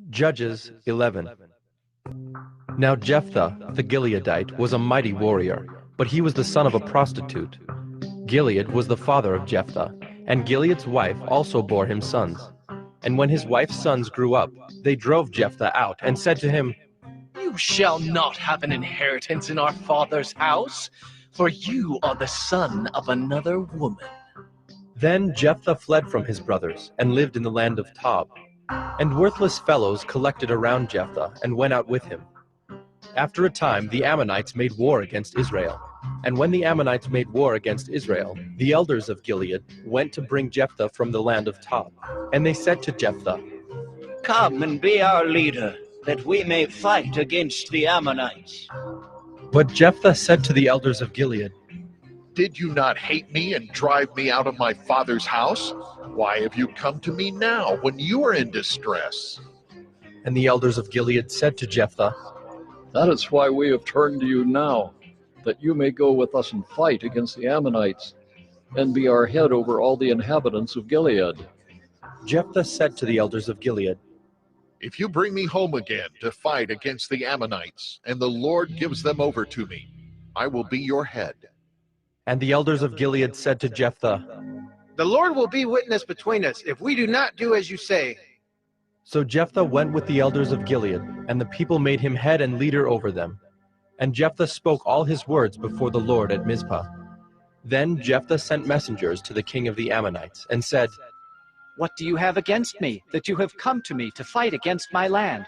Judges 11. Now Jephthah the Gileadite was a mighty warrior, but he was the son of a prostitute. Gilead was the father of Jephthah, and Gilead's wife also bore him sons. And when his wife's sons grew up, they drove Jephthah out and said to him, You shall not have an inheritance in our father's house, for you are the son of another woman. Then Jephthah fled from his brothers and lived in the land of Tob. And worthless fellows collected around Jephthah and went out with him. After a time, the Ammonites made war against Israel. And when the Ammonites made war against Israel, the elders of Gilead went to bring Jephthah from the land of Tob. And they said to Jephthah, Come and be our leader, that we may fight against the Ammonites. But Jephthah said to the elders of Gilead, Did you not hate me and drive me out of my father's house? Why have you come to me now when you are in distress? And the elders of Gilead said to Jephthah, That is why we have turned to you now, that you may go with us and fight against the Ammonites, and be our head over all the inhabitants of Gilead. Jephthah said to the elders of Gilead, If you bring me home again to fight against the Ammonites, and the Lord gives them over to me, I will be your head. And the elders of Gilead said to Jephthah, The Lord will be witness between us if we do not do as you say. So Jephthah went with the elders of Gilead, and the people made him head and leader over them. And Jephthah spoke all his words before the Lord at Mizpah. Then Jephthah sent messengers to the king of the Ammonites, and said, What do you have against me, that you have come to me to fight against my land?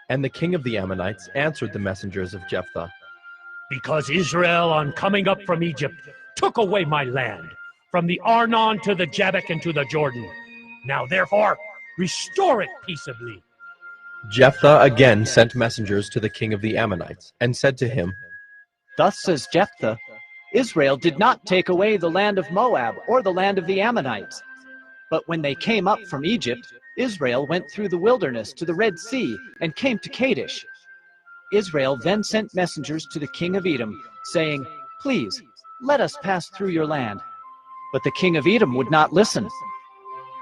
And the king of the Ammonites answered the messengers of Jephthah, Because Israel, on coming up from Egypt, took away my land, from the Arnon to the Jabbok and to the Jordan. Now therefore, restore it peaceably. Jephthah again sent messengers to the king of the Ammonites, and said to him, Thus says Jephthah, Israel did not take away the land of Moab or the land of the Ammonites. But when they came up from Egypt, Israel went through the wilderness to the Red Sea and came to Kadesh. Israel then sent messengers to the king of Edom, saying, Please, let us pass through your land. But the king of Edom would not listen.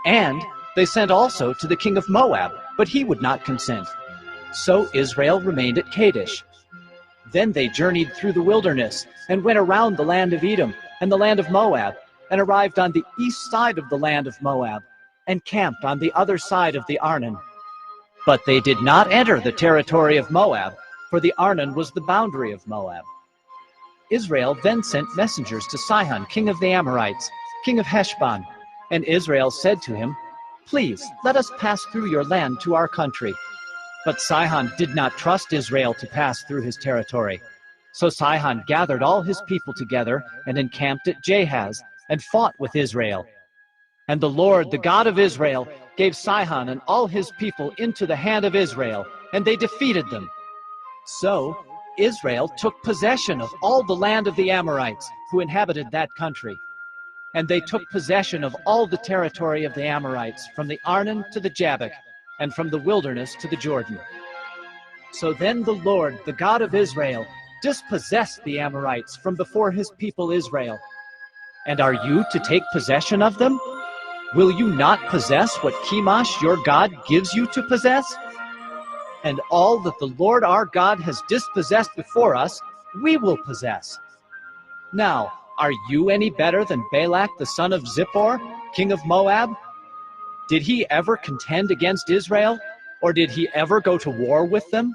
And they sent also to the king of Moab, but he would not consent. So Israel remained at Kadesh. Then they journeyed through the wilderness, and went around the land of Edom and the land of Moab, and arrived on the east side of the land of Moab, and camped on the other side of the Arnon. But they did not enter the territory of Moab, for the Arnon was the boundary of Moab. Israel then sent messengers to Sihon, king of the Amorites, king of Heshbon, and Israel said to him, Please, let us pass through your land to our country. But Sihon did not trust Israel to pass through his territory. So Sihon gathered all his people together and encamped at Jahaz, and fought with Israel. And the Lord, the God of Israel, gave Sihon and all his people into the hand of Israel, and they defeated them. So Israel took possession of all the land of the Amorites who inhabited that country. And they took possession of all the territory of the Amorites, from the Arnon to the Jabbok, and from the wilderness to the Jordan. So then the Lord, the God of Israel, dispossessed the Amorites from before his people Israel. And are you to take possession of them? Will you not possess what Chemosh your God gives you to possess? And all that the Lord our God has dispossessed before us, we will possess. Now, are you any better than Balak the son of Zippor, king of Moab? Did he ever contend against Israel, or did he ever go to war with them?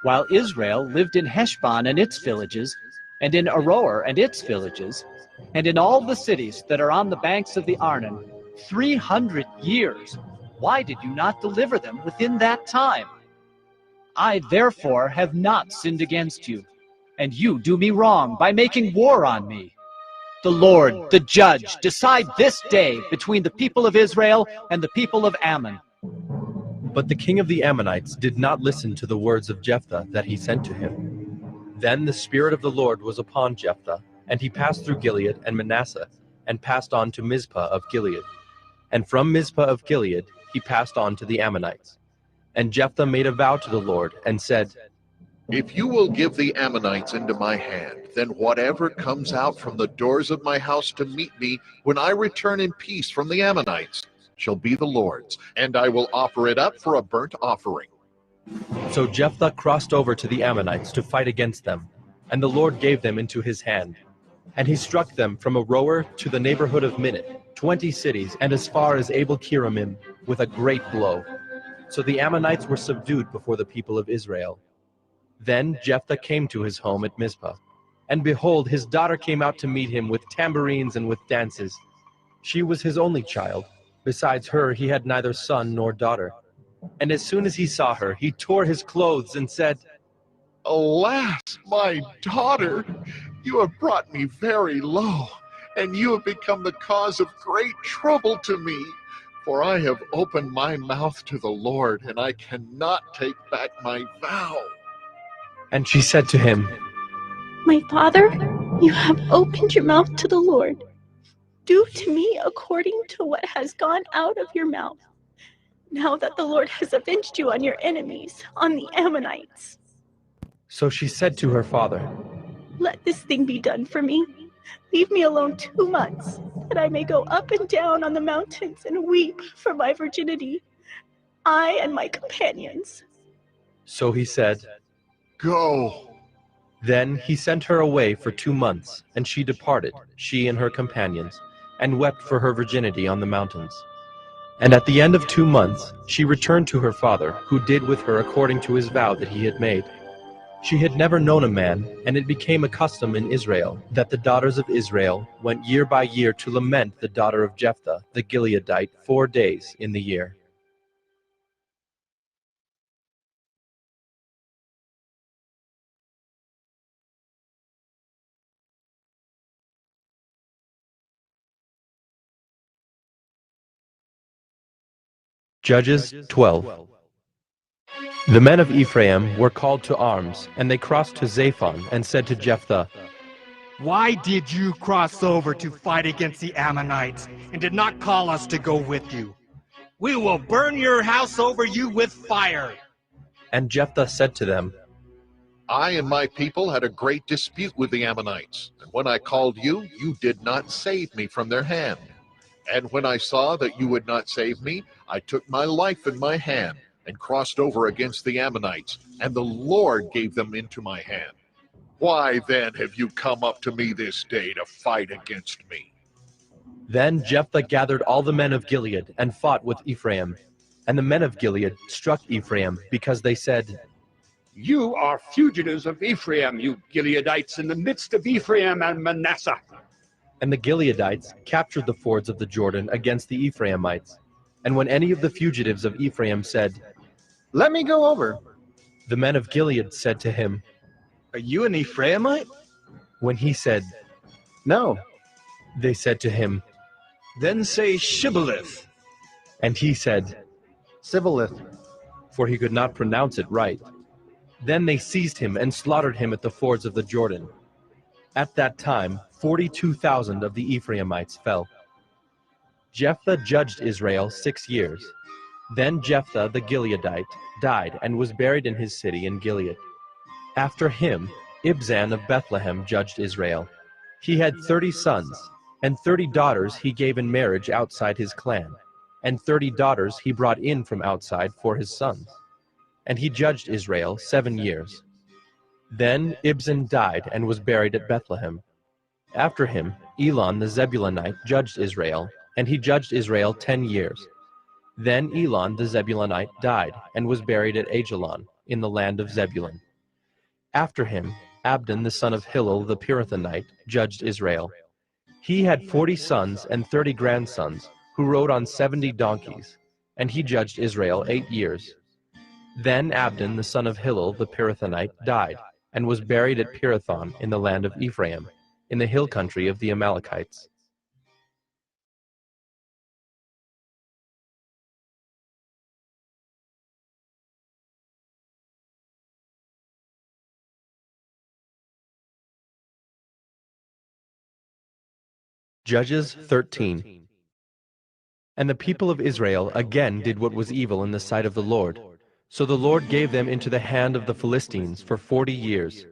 While Israel lived in Heshbon and its villages, and in Aroer and its villages, and in all the cities that are on the banks of the Arnon, 300 years, why did you not deliver them within that time? I therefore have not sinned against you, and you do me wrong by making war on me. The Lord, the judge, decide this day between the people of Israel and the people of Ammon. But the king of the Ammonites did not listen to the words of Jephthah that he sent to him. Then the Spirit of the Lord was upon Jephthah, and he passed through Gilead and Manasseh, and passed on to Mizpah of Gilead. And from Mizpah of Gilead he passed on to the Ammonites. And Jephthah made a vow to the Lord, and said, If you will give the Ammonites into my hand, then whatever comes out from the doors of my house to meet me when I return in peace from the Ammonites, shall be the Lord's, and I will offer it up for a burnt offering. So Jephthah crossed over to the Ammonites to fight against them, and the Lord gave them into his hand. And he struck them from Aroer to the neighborhood of Minnit, 20 cities, and as far as Abel-Keramim, with a great blow. So the Ammonites were subdued before the people of Israel. Then Jephthah came to his home at Mizpah. And behold, his daughter came out to meet him with tambourines and with dances. She was his only child. Besides her, he had neither son nor daughter. And as soon as he saw her, he tore his clothes and said, Alas, my daughter, you have brought me very low, and you have become the cause of great trouble to me. For I have opened my mouth to the Lord, and I cannot take back my vow. And she said to him, My father, you have opened your mouth to the Lord. Do to me according to what has gone out of your mouth, now that the Lord has avenged you on your enemies, on the Ammonites. So she said to her father, Let this thing be done for me. Leave me alone 2 months, that I may go up and down on the mountains and weep for my virginity, I and my companions. So he said, Go. Then he sent her away for 2 months, and she departed, she and her companions, and wept for her virginity on the mountains. And at the end of 2 months, she returned to her father, who did with her according to his vow that he had made. She had never known a man, and it became a custom in Israel that the daughters of Israel went year by year to lament the daughter of Jephthah, the Gileadite, 4 days in the year. Judges 12. The men of Ephraim were called to arms, and they crossed to Zaphon and said to Jephthah, Why did you cross over to fight against the Ammonites and did not call us to go with you? We will burn your house over you with fire. And Jephthah said to them, I and my people had a great dispute with the Ammonites, and when I called you, you did not save me from their hand. And when I saw that you would not save me, I took my life in my hand and crossed over against the Ammonites, and the Lord gave them into my hand. Why then have you come up to me this day to fight against me? Then Jephthah gathered all the men of Gilead and fought with Ephraim. And the men of Gilead struck Ephraim, because they said, You are fugitives of Ephraim, you Gileadites, in the midst of Ephraim and Manasseh. And the Gileadites captured the fords of the Jordan against the Ephraimites. And when any of the fugitives of Ephraim said, Let me go over, the men of Gilead said to him, Are you an Ephraimite? When he said, No. they said to him, Then say Shibboleth. and he said, Sibboleth. for he could not pronounce it right. Then they seized him and slaughtered him at the fords of the Jordan. At that time, 42,000 of the Ephraimites fell. Jephthah judged Israel 6 years. Then Jephthah the Gileadite died and was buried in his city in Gilead. After him, Ibzan of Bethlehem judged Israel. He had 30 sons, and 30 daughters he gave in marriage outside his clan, and 30 daughters he brought in from outside for his sons. And he judged Israel 7 years. Then Ibzan died and was buried at Bethlehem. After him, Elon the Zebulunite judged Israel, and he judged Israel 10 years. Then Elon the Zebulunite died and was buried at Ajalon in the land of Zebulun. After him, Abdon the son of Hillel the Pirathonite judged Israel. He had 40 sons and 30 grandsons, who rode on 70 donkeys, and he judged Israel 8 years. Then Abdon the son of Hillel the Pirathonite died, and was buried at Pirathon in the land of Ephraim, in the hill country of the Amalekites. Judges 13. And the people of Israel again did what was evil in the sight of the Lord. So the Lord gave them into the hand of the Philistines for 40 years.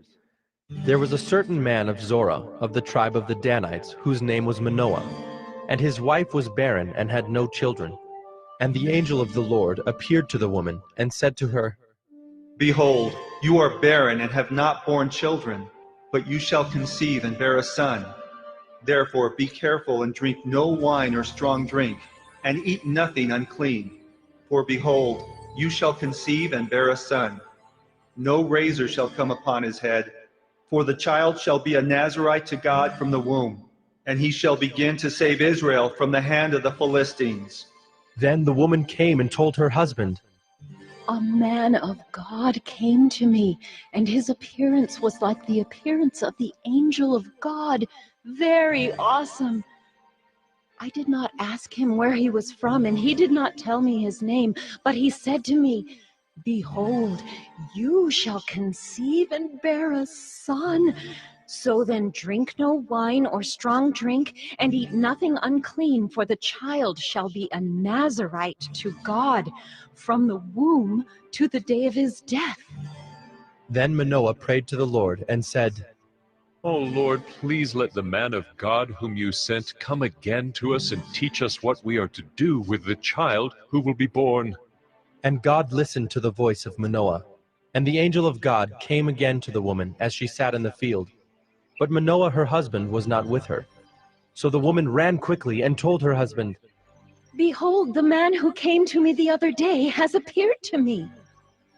There was a certain man of Zorah, of the tribe of the Danites, whose name was Manoah. And his wife was barren and had no children. And the angel of the Lord appeared to the woman and said to her, Behold, you are barren and have not borne children, but you shall conceive and bear a son. Therefore be careful and drink no wine or strong drink, and eat nothing unclean. For behold, you shall conceive and bear a son. No razor shall come upon his head, for the child shall be a Nazirite to God from the womb, and he shall begin to save Israel from the hand of the Philistines. Then the woman came and told her husband. A man of God came to me, and his appearance was like the appearance of the angel of God, very awesome. I did not ask him where he was from, and he did not tell me his name, but he said to me, Behold, you shall conceive and bear a son. So then drink no wine or strong drink, and eat nothing unclean, for the child shall be a Nazirite to God from the womb to the day of his death. Then Manoah prayed to the Lord and said, O Lord, please let the man of God whom you sent come again to us and teach us what we are to do with the child who will be born. And God listened to the voice of Manoah. And the angel of God came again to the woman as she sat in the field. But Manoah, her husband, was not with her. So the woman ran quickly and told her husband, Behold, the man who came to me the other day has appeared to me.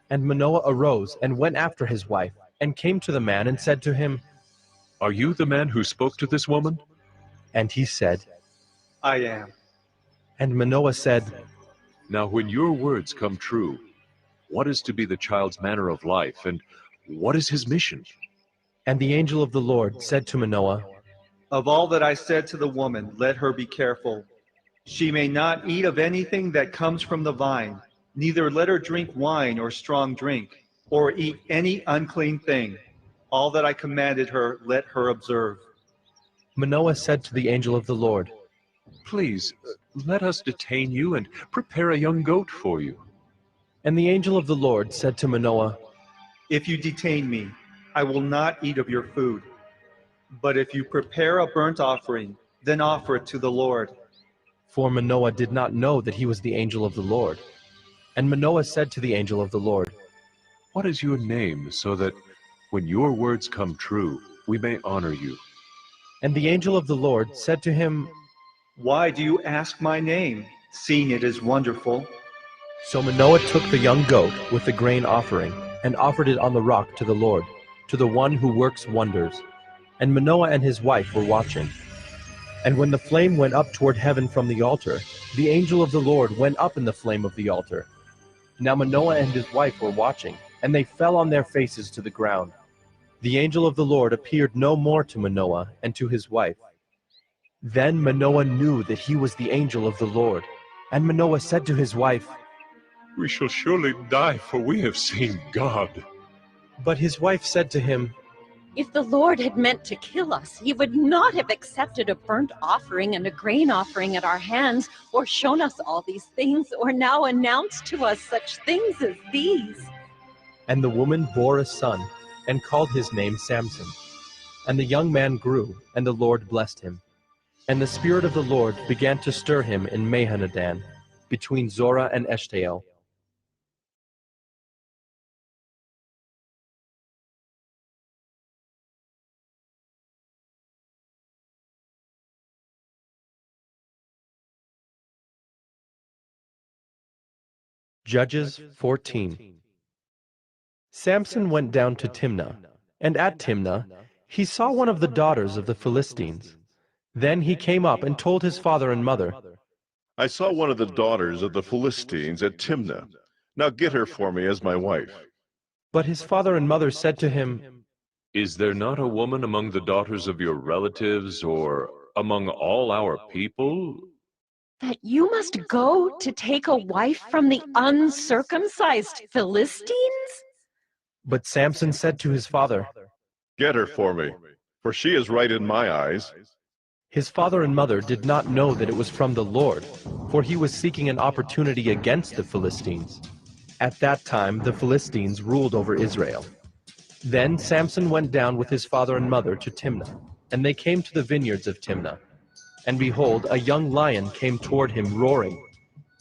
And Manoah arose and went after his wife, and came to the man and said to him, Are you the man who spoke to this woman? And he said, I am. And Manoah said, Now when your words come true, what is to be the child's manner of life, and what is his mission? And the angel of the Lord said to Manoah, Of all that I said to the woman, let her be careful. She may not eat of anything that comes from the vine, neither let her drink wine or strong drink, or eat any unclean thing. All that I commanded her, let her observe. Manoah said to the angel of the Lord, Please, let us detain you and prepare a young goat for you. And the angel of the Lord said to Manoah, If you detain me, I will not eat of your food. But if you prepare a burnt offering, then offer it to the Lord. For Manoah did not know that he was the angel of the Lord. And Manoah said to the angel of the Lord, What is your name, so that when your words come true, we may honor you? And the angel of the Lord said to him, Why do you ask my name, seeing it is wonderful? So Manoah took the young goat with the grain offering, and offered it on the rock to the Lord, to the one who works wonders. And Manoah and his wife were watching. And when the flame went up toward heaven from the altar, the angel of the Lord went up in the flame of the altar. Now Manoah and his wife were watching, and they fell on their faces to the ground. The angel of the Lord appeared no more to Manoah and to his wife. Then Manoah knew that he was the angel of the Lord. And Manoah said to his wife, We shall surely die, for we have seen God. But his wife said to him, If the Lord had meant to kill us, he would not have accepted a burnt offering and a grain offering at our hands, or shown us all these things, or now announced to us such things as these. And the woman bore a son, and called his name Samson. And the young man grew, and the Lord blessed him. And the Spirit of the Lord began to stir him in Mahanadan, between Zorah and Eshtaol. Judges 14. Samson went down to Timnah, and at Timnah he saw one of the daughters of the Philistines. Then he came up and told his father and mother, I saw one of the daughters of the Philistines at Timnah. Now get her for me as my wife. But his father and mother said to him, Is there not a woman among the daughters of your relatives, or among all our people? That you must go to take a wife from the uncircumcised Philistines? But Samson said to his father, Get her for me, for she is right in my eyes. His father and mother did not know that it was from the Lord, for he was seeking an opportunity against the Philistines. At that time the Philistines ruled over Israel. Then Samson went down with his father and mother to Timnah, and they came to the vineyards of Timnah. And behold, a young lion came toward him roaring.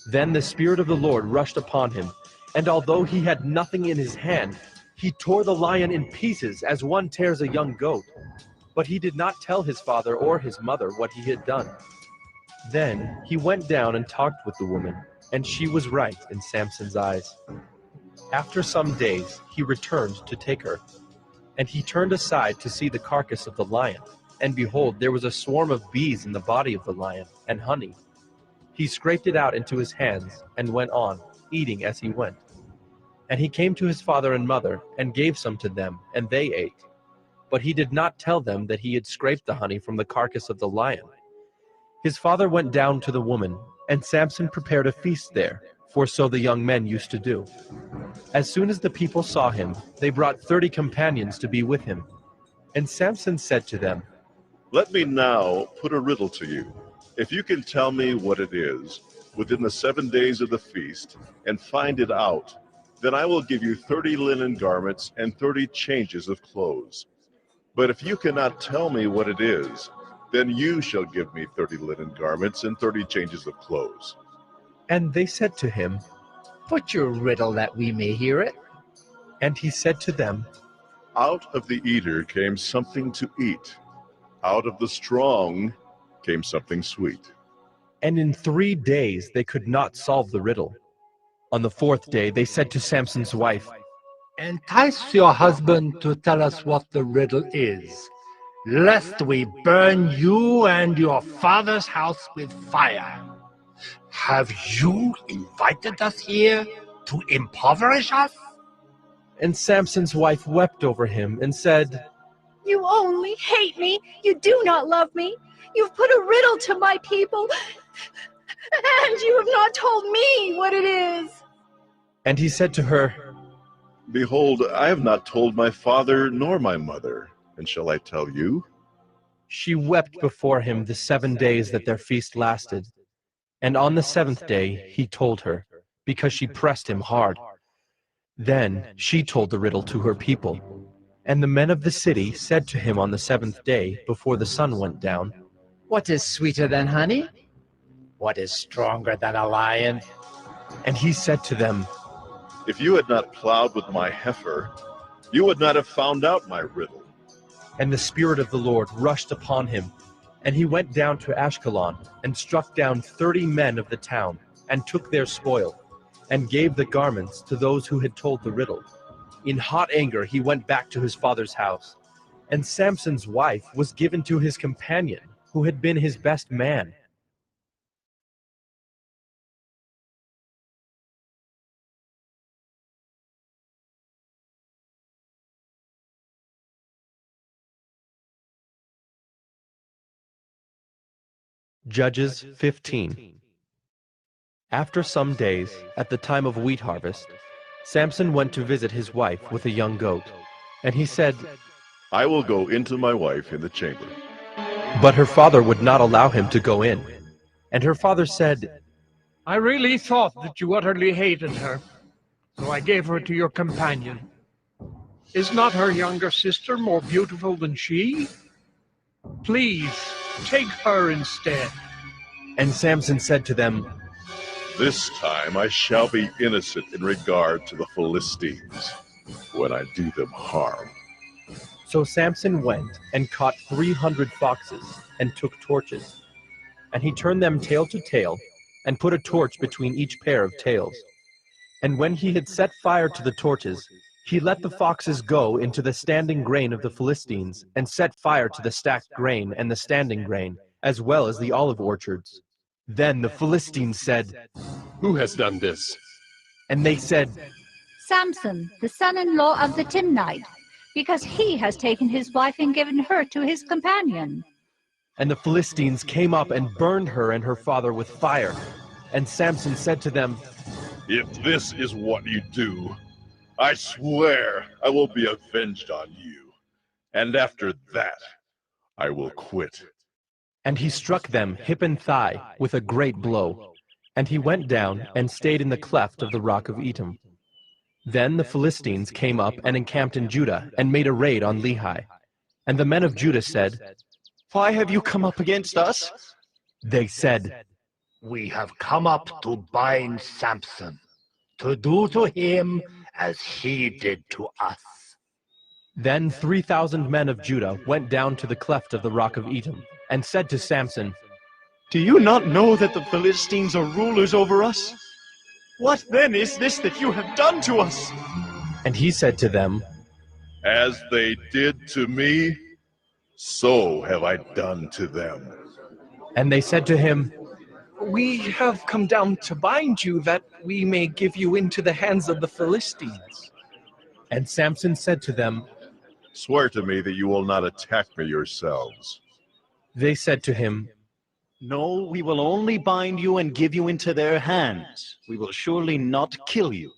Then the Spirit of the Lord rushed upon him, and although he had nothing in his hand, he tore the lion in pieces as one tears a young goat. But he did not tell his father or his mother what he had done. Then he went down and talked with the woman, and she was right in Samson's eyes. After some days he returned to take her, and he turned aside to see the carcass of the lion, and behold, there was a swarm of bees in the body of the lion, and honey. He scraped it out into his hands, and went on, eating as he went. And he came to his father and mother, and gave some to them, and they ate. But he did not tell them that he had scraped the honey from the carcass of the lion. His father went down to the woman, and Samson prepared a feast there, for so the young men used to do. As soon as the people saw him, they brought 30 companions to be with him. And Samson said to them, Let me now put a riddle to you. If you can tell me what it is within the 7 days of the feast, and find it out, then I will give you 30 linen garments and 30 changes of clothes. But if you cannot tell me what it is, then you shall give me 30 linen garments and 30 changes of clothes. And they said to him, Put your riddle that we may hear it. And he said to them, Out of the eater came something to eat. Out of the strong came something sweet. And in 3 days they could not solve the riddle. On the 4th day they said to Samson's wife, Entice your husband to tell us what the riddle is, lest we burn you and your father's house with fire. Have you invited us here to impoverish us? And Samson's wife wept over him and said, You only hate me. You do not love me. You've put a riddle to my people, and you have not told me what it is. And he said to her, Behold, I have not told my father nor my mother, and shall I tell you? She wept before him the 7 days that their feast lasted. And on the 7th day he told her, because she pressed him hard. Then she told the riddle to her people. And the men of the city said to him on the 7th day, before the sun went down, What is sweeter than honey? What is stronger than a lion? And he said to them, If you had not plowed with my heifer, you would not have found out my riddle. And the Spirit of the Lord rushed upon him, and he went down to Ashkelon, and struck down 30 men of the town, and took their spoil, and gave the garments to those who had told the riddle. In hot anger he went back to his father's house, and Samson's wife was given to his companion, who had been his best man. Judges 15. After some days, at the time of wheat harvest, Samson went to visit his wife with a young goat. And he said, I will go into my wife in the chamber. But her father would not allow him to go in. And her father said, I really thought that you utterly hated her, so I gave her to your companion. Is not her younger sister more beautiful than she? Please, take her instead. And Samson said to them, This time I shall be innocent in regard to the Philistines, when I do them harm. So Samson went and caught 300 foxes, and took torches. And he turned them tail to tail, and put a torch between each pair of tails. And when he had set fire to the torches, he let the foxes go into the standing grain of the Philistines, and set fire to the stacked grain and the standing grain, as well as the olive orchards. Then the Philistines said, Who has done this? And they said, Samson, the son-in-law of the Timnite, because he has taken his wife and given her to his companion. And the Philistines came up and burned her and her father with fire. And Samson said to them, If this is what you do, I swear I will be avenged on you. And after that, I will quit. And he struck them hip and thigh with a great blow. And he went down and stayed in the cleft of the rock of Etam. Then the Philistines came up and encamped in Judah, and made a raid on Lehi. And the men of Judah said, Why have you come up against us? They said, We have come up to bind Samson, to do to him as he did to us. Then 3,000 men of Judah went down to the cleft of the rock of Etam, and said to Samson, Do you not know that the Philistines are rulers over us? What then is this that you have done to us? And he said to them, As they did to me, so have I done to them. And they said to him, We have come down to bind you, that we may give you into the hands of the Philistines. And Samson said to them, Swear to me that you will not attack me yourselves. They said to him, No, we will only bind you and give you into their hands. We will surely not kill you.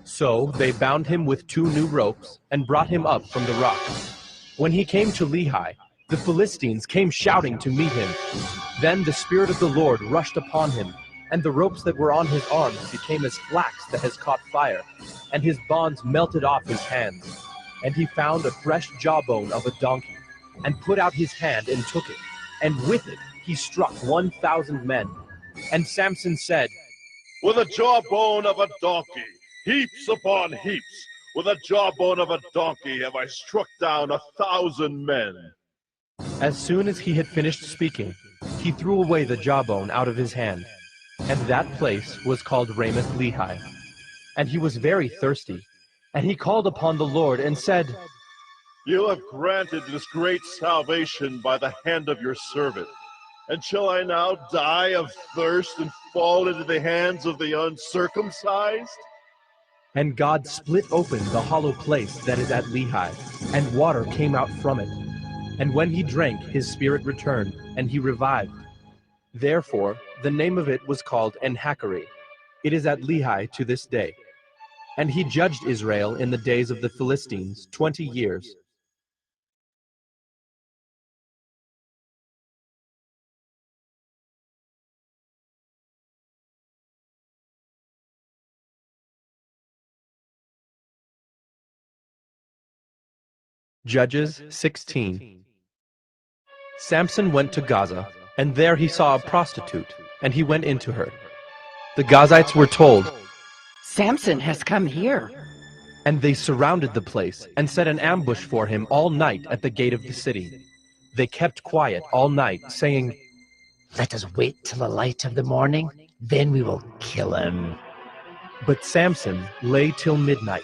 So they bound him with 2 new ropes, and brought him up from the rock. When he came to Lehi, the Philistines came shouting to meet him. Then the Spirit of the Lord rushed upon him, and the ropes that were on his arms became as flax that has caught fire, and his bonds melted off his hands. And he found a fresh jawbone of a donkey, and put out his hand and took it, and with it he struck 1,000 men. And Samson said, With a jawbone of a donkey, heaps upon heaps, with a jawbone of a donkey have I struck down 1,000 men. As soon as he had finished speaking, he threw away the jawbone out of his hand, and that place was called Ramoth Lehi. And he was very thirsty, and he called upon the Lord and said, You have granted this great salvation by the hand of your servant. And shall I now die of thirst and fall into the hands of the uncircumcised? And God split open the hollow place that is at Lehi, and water came out from it. And when he drank, his spirit returned, and he revived. Therefore, the name of it was called En-Hakkore. It is at Lehi to this day. And he judged Israel in the days of the Philistines 20 years. Judges 16. Samson went to Gaza, and there he saw a prostitute, and he went into her. The Gazites were told, Samson has come here. And they surrounded the place, and set an ambush for him all night at the gate of the city. They kept quiet all night, saying, Let us wait till the light of the morning, then we will kill him. But Samson lay till midnight.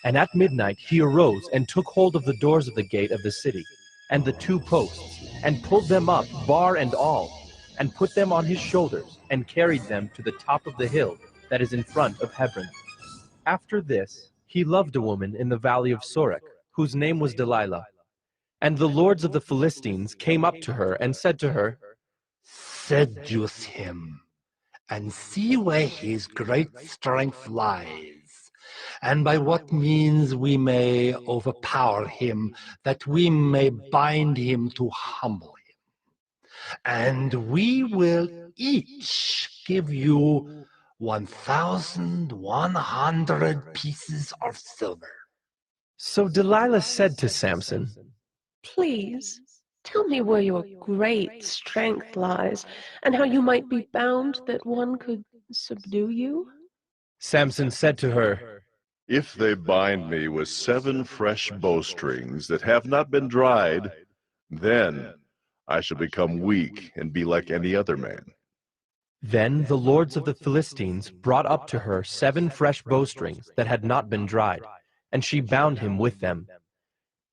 And at midnight he arose and took hold of the doors of the gate of the city, and the 2 posts, and pulled them up, bar and all, and put them on his shoulders, and carried them to the top of the hill that is in front of Hebron. After this, he loved a woman in the valley of Sorek, whose name was Delilah. And the lords of the Philistines came up to her and said to her, Seduce him, and see where his great strength lies, and by what means we may overpower him, that we may bind him to humble him. And we will each give you 1,100 pieces of silver. So Delilah said to Samson, Please, tell me where your great strength lies, and how you might be bound that one could subdue you. Samson said to her, If they bind me with 7 fresh bowstrings that have not been dried, then I shall become weak and be like any other man. Then the lords of the Philistines brought up to her 7 fresh bowstrings that had not been dried, and she bound him with them.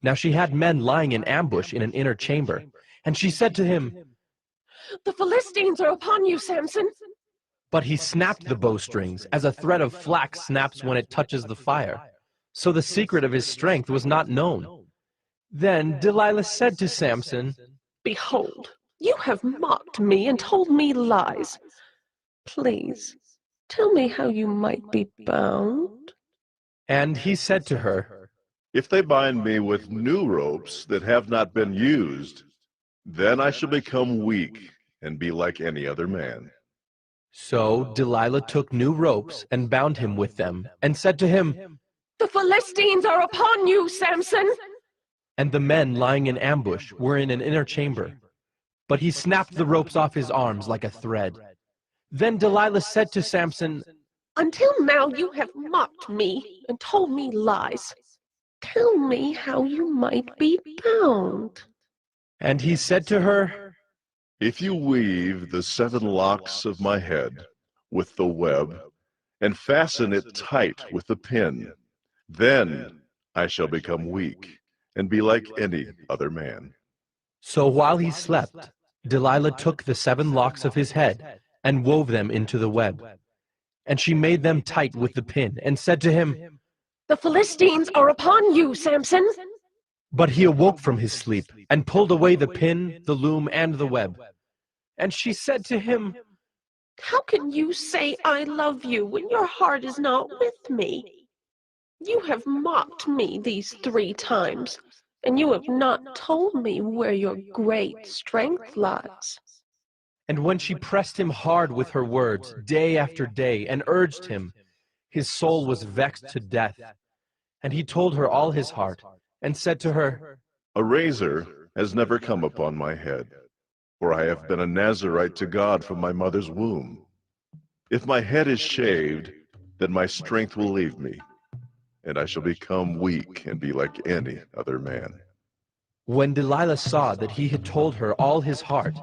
Now she had men lying in ambush in an inner chamber, and she said to him, The Philistines are upon you, Samson. But he snapped the bowstrings, as a thread of flax snaps when it touches the fire. So the secret of his strength was not known. Then Delilah said to Samson, Behold, you have mocked me and told me lies. Please, tell me how you might be bound. And he said to her, If they bind me with new ropes that have not been used, then I shall become weak and be like any other man. So Delilah took new ropes and bound him with them, and said to him, The Philistines are upon you, Samson. And the men lying in ambush were in an inner chamber. But he snapped the ropes off his arms like a thread. Then Delilah said to Samson, Until now you have mocked me and told me lies. Tell me how you might be bound. And he said to her, If you weave the 7 locks of my head with the web, and fasten it tight with the pin, then I shall become weak and be like any other man. So while he slept, Delilah took the 7 locks of his head and wove them into the web. And she made them tight with the pin, and said to him, The Philistines are upon you, Samson. But he awoke from his sleep, and pulled away the pin, the loom, and the web. And she said to him, How can you say I love you when your heart is not with me? You have mocked me these 3 times, and you have not told me where your great strength lies. And when she pressed him hard with her words, day after day, and urged him, his soul was vexed to death. And he told her all his heart, and said to her, A razor has never come upon my head, for I have been a Nazirite to God from my mother's womb. If my head is shaved, then my strength will leave me, and I shall become weak and be like any other man. When Delilah saw that he had told her all his heart,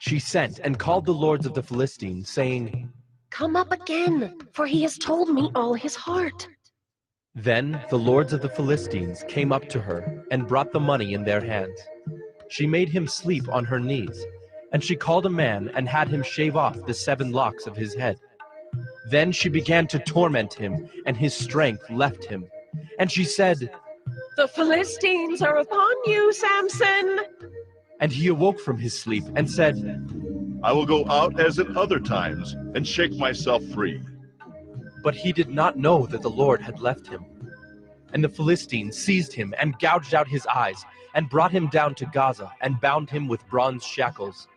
she sent and called the lords of the Philistines, saying, Come up again, for he has told me all his heart. Then the lords of the Philistines came up to her and brought the money in their hands. She made him sleep on her knees, and she called a man and had him shave off the 7 locks of his head. Then she began to torment him, and his strength left him. And she said, The Philistines are upon you, Samson. And he awoke from his sleep and said, I will go out as at other times and shake myself free. But he did not know that the Lord had left him. And the Philistines seized him and gouged out his eyes, and brought him down to Gaza, and bound him with bronze shackles.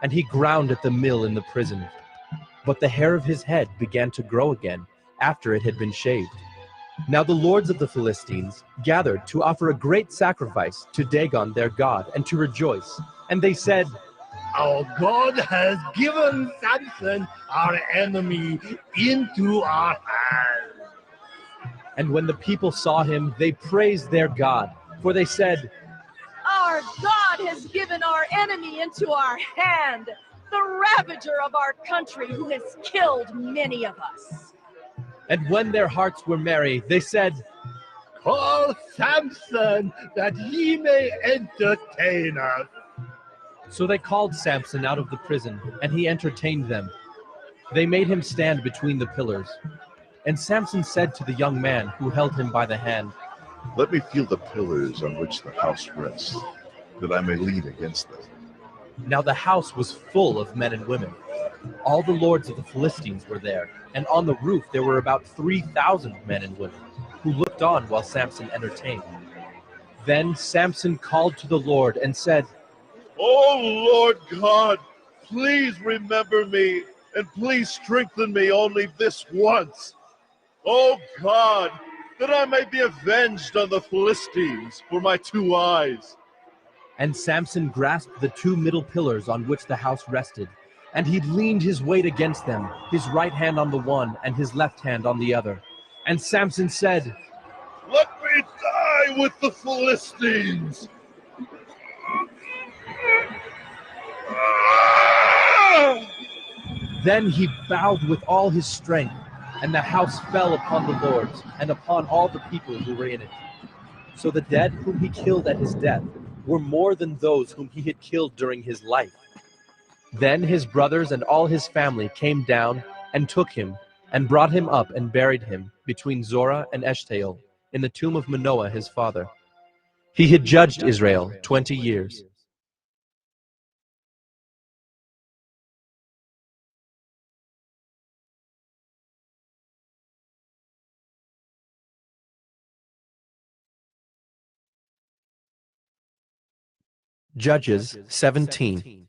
And he ground at the mill in the prison. But the hair of his head began to grow again after it had been shaved. Now the lords of the Philistines gathered to offer a great sacrifice to Dagon their god, and to rejoice. And they said, Our God has given Samson, our enemy, into our hands. And when the people saw him, they praised their God, for they said, Our God has given our enemy into our hand, the ravager of our country who has killed many of us. And when their hearts were merry, they said, Call Samson, that he may entertain us. So they called Samson out of the prison, and he entertained them. They made him stand between the pillars. And Samson said to the young man who held him by the hand, Let me feel the pillars on which the house rests, that I may lean against them. Now the house was full of men and women. All the lords of the Philistines were there, and on the roof there were about 3,000 men and women, who looked on while Samson entertained. Then Samson called to the Lord and said, Oh Lord God, please remember me, and please strengthen me only this once. Oh God, that I may be avenged on the Philistines for my 2 eyes. And Samson grasped the 2 middle pillars on which the house rested, and he leaned his weight against them, his right hand on the one and his left hand on the other. And Samson said, Let me die with the Philistines. Then he bowed with all his strength, and the house fell upon the lords and upon all the people who were in it. So the dead whom he killed at his death were more than those whom he had killed during his life. Then his brothers and all his family came down and took him and brought him up and buried him between Zorah and Eshtaol in the tomb of Manoah his father. He had judged Israel 20 years. Judges 17.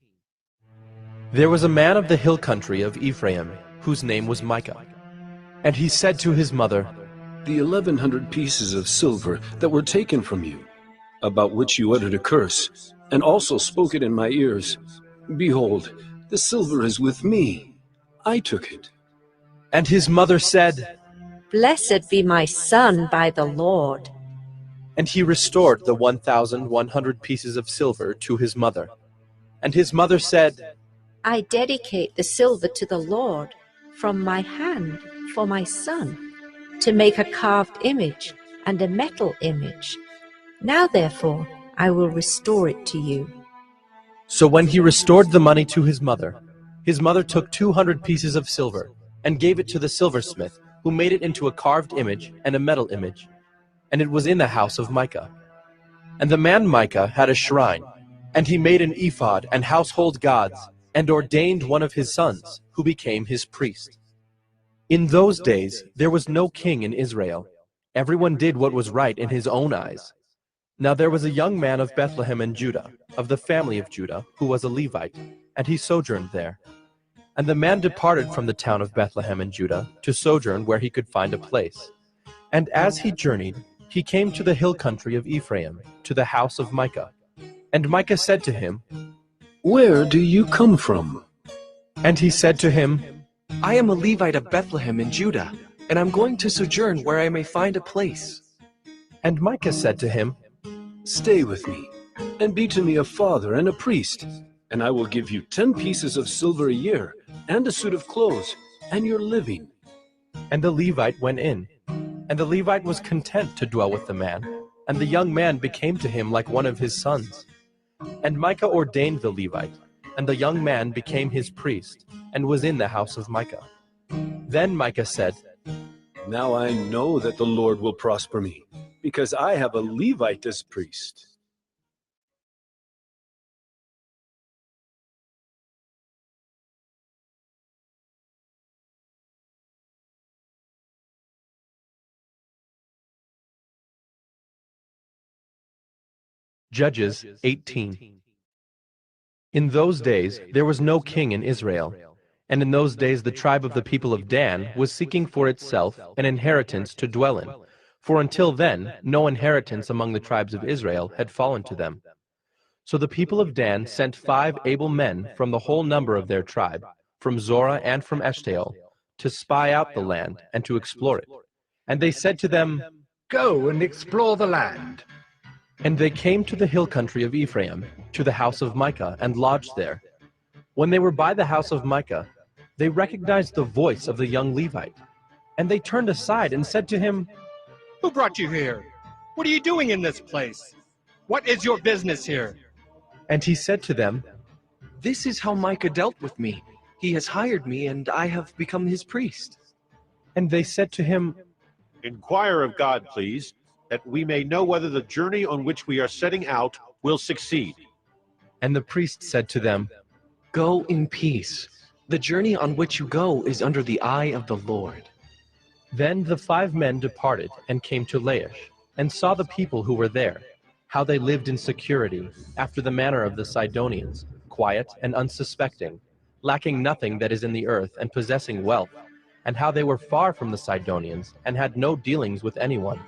There was a man of the hill country of Ephraim, whose name was Micah. And he said to his mother, The 1,100 pieces of silver that were taken from you, about which you uttered a curse, and also spoke it in my ears, behold, the silver is with me. I took it. And his mother said, Blessed be my son by the Lord. and he restored the 1,100 pieces of silver to his mother. And his mother said, I dedicate the silver to the Lord from my hand for my son, to make a carved image and a metal image. Now therefore I will restore it to you. So when he restored the money to his mother took 200 pieces of silver and gave it to the silversmith, who made it into a carved image and a metal image. And it was in the house of Micah. And the man Micah had a shrine, and he made an ephod and household gods, and ordained one of his sons, who became his priest. In those days there was no king in Israel. Everyone did what was right in his own eyes. Now there was a young man of Bethlehem in Judah, of the family of Judah, who was a Levite, and he sojourned there. And the man departed from the town of Bethlehem in Judah to sojourn where he could find a place. And as he journeyed, he came to the hill country of Ephraim, to the house of Micah. And Micah said to him, Where do you come from? And he said to him, I am a Levite of Bethlehem in Judah, and I'm going to sojourn where I may find a place. And Micah said to him, Stay with me, and be to me a father and a priest, and I will give you 10 pieces of silver a year, and a suit of clothes, and your living. And the Levite went in, and the Levite was content to dwell with the man, and the young man became to him like one of his sons. And Micah ordained the Levite, and the young man became his priest, and was in the house of Micah. Then Micah said, Now I know that the Lord will prosper me, because I have a Levite as priest. Judges 18. In those days there was no king in Israel, and in those days the tribe of the people of Dan was seeking for itself an inheritance to dwell in, for until then no inheritance among the tribes of Israel had fallen to them. So the people of Dan sent 5 able men from the whole number of their tribe, from Zorah and from Eshtaol, to spy out the land and to explore it. And they said to them, Go and explore the land. And they came to the hill country of Ephraim, to the house of Micah, and lodged there. When they were by the house of Micah, they recognized the voice of the young Levite. And they turned aside and said to him, Who brought you here? What are you doing in this place? What is your business here? And he said to them, This is how Micah dealt with me. He has hired me, and I have become his priest. And they said to him, Inquire of God, please, that we may know whether the journey on which we are setting out will succeed. And the priest said to them, Go in peace. The journey on which you go is under the eye of the Lord. Then the 5 men departed and came to Laish, and saw the people who were there, how they lived in security, after the manner of the Sidonians, quiet and unsuspecting, lacking nothing that is in the earth, and possessing wealth, and how they were far from the Sidonians, and had no dealings with anyone.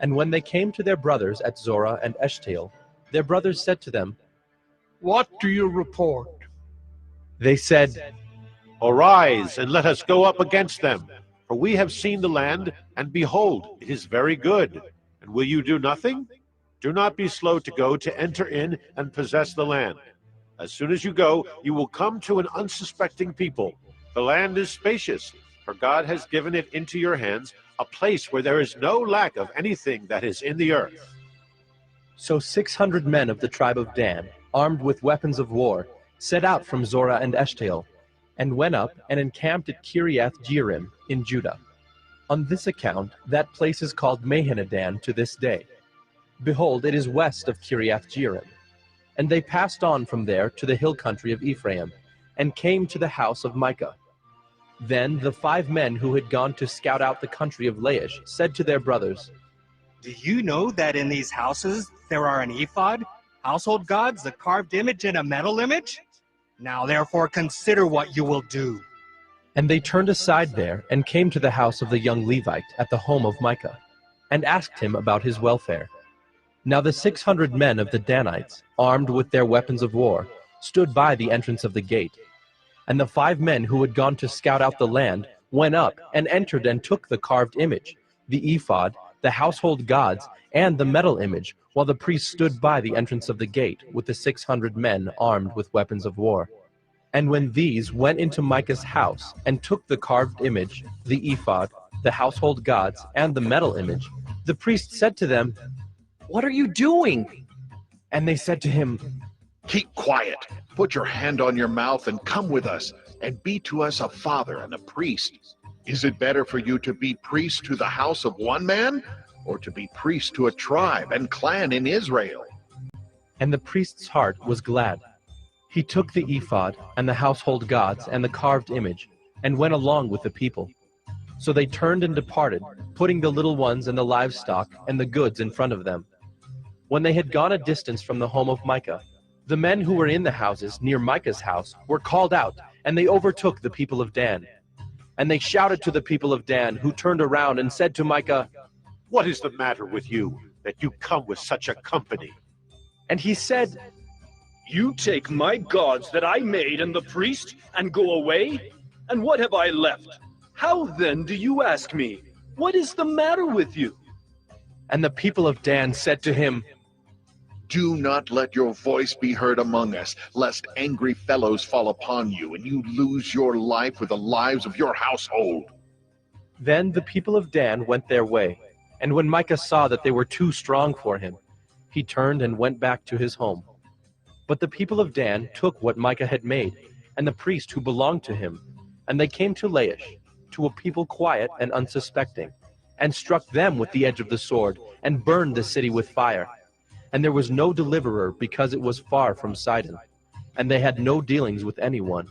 And when they came to their brothers at Zorah and Eshtaol, their brothers said to them, What do you report? They said, Arise, and let us go up against them, for we have seen the land, and behold, it is very good. And will you do nothing? Do not be slow to go to enter in and possess the land. As soon as you go, you will come to an unsuspecting people. The land is spacious, for God has given it into your hands, a place where there is no lack of anything that is in the earth. So 600 men of the tribe of Dan, armed with weapons of war, set out from Zorah and Eshtaol, and went up and encamped at Kiriath-Jearim in Judah. On this account, that place is called Mahanadan to this day. Behold, it is west of Kiriath-Jearim. And they passed on from there to the hill country of Ephraim, and came to the house of Micah. Then the 5 men who had gone to scout out the country of Laish said to their brothers, Do you know that in these houses there are an ephod, household gods, a carved image, and a metal image? Now therefore consider what you will do. And they turned aside there, and came to the house of the young Levite at the home of Micah, and asked him about his welfare. Now the 600 men of the Danites, armed with their weapons of war, stood by the entrance of the gate. And the 5 men who had gone to scout out the land went up and entered and took the carved image, the ephod, the household gods, and the metal image, while the priests stood by the entrance of the gate with the 600 men armed with weapons of war. And when these went into Micah's house and took the carved image, the ephod, the household gods, and the metal image, the priest said to them, "What are you doing?" And they said to him, "Keep quiet. Put your hand on your mouth and come with us, and be to us a father and a priest. Is it better for you to be priest to the house of one man, or to be priest to a tribe and clan in Israel?" And the priest's heart was glad. He took the ephod and the household gods and the carved image, and went along with the people. So they turned and departed, putting the little ones and the livestock and the goods in front of them. When they had gone a distance from the home of Micah, the men who were in the houses near Micah's house were called out, and they overtook the people of Dan. And they shouted to the people of Dan, who turned around and said to Micah, "What is the matter with you, that you come with such a company?" And he said, "You take my gods that I made and the priest and go away? And what have I left? How then do you ask me, what is the matter with you?" And the people of Dan said to him, "Do not let your voice be heard among us, lest angry fellows fall upon you, and you lose your life with the lives of your household." Then the people of Dan went their way, and when Micah saw that they were too strong for him, he turned and went back to his home. But the people of Dan took what Micah had made, and the priest who belonged to him, and they came to Laish, to a people quiet and unsuspecting, and struck them with the edge of the sword, and burned the city with fire. And there was no deliverer, because it was far from Sidon, and they had no dealings with anyone.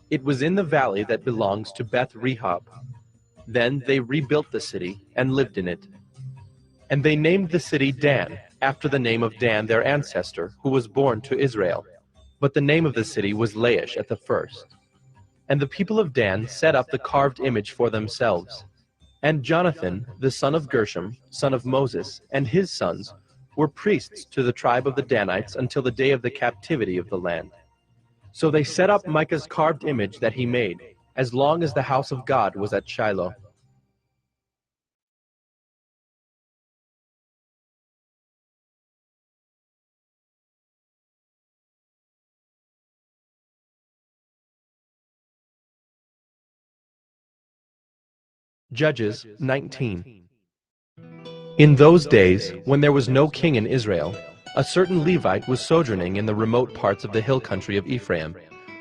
It was in the valley that belongs to Beth Rehob. Then they rebuilt the city and lived in it. And they named the city Dan, after the name of Dan their ancestor, who was born to Israel. But the name of the city was Laish at the first. And the people of Dan set up the carved image for themselves. And Jonathan, the son of Gershom, son of Moses, and his sons, were priests to the tribe of the Danites until the day of the captivity of the land. So they set up Micah's carved image that he made, as long as the house of God was at Shiloh. Judges 19. In those days, when there was no king in Israel, a certain Levite was sojourning in the remote parts of the hill country of Ephraim,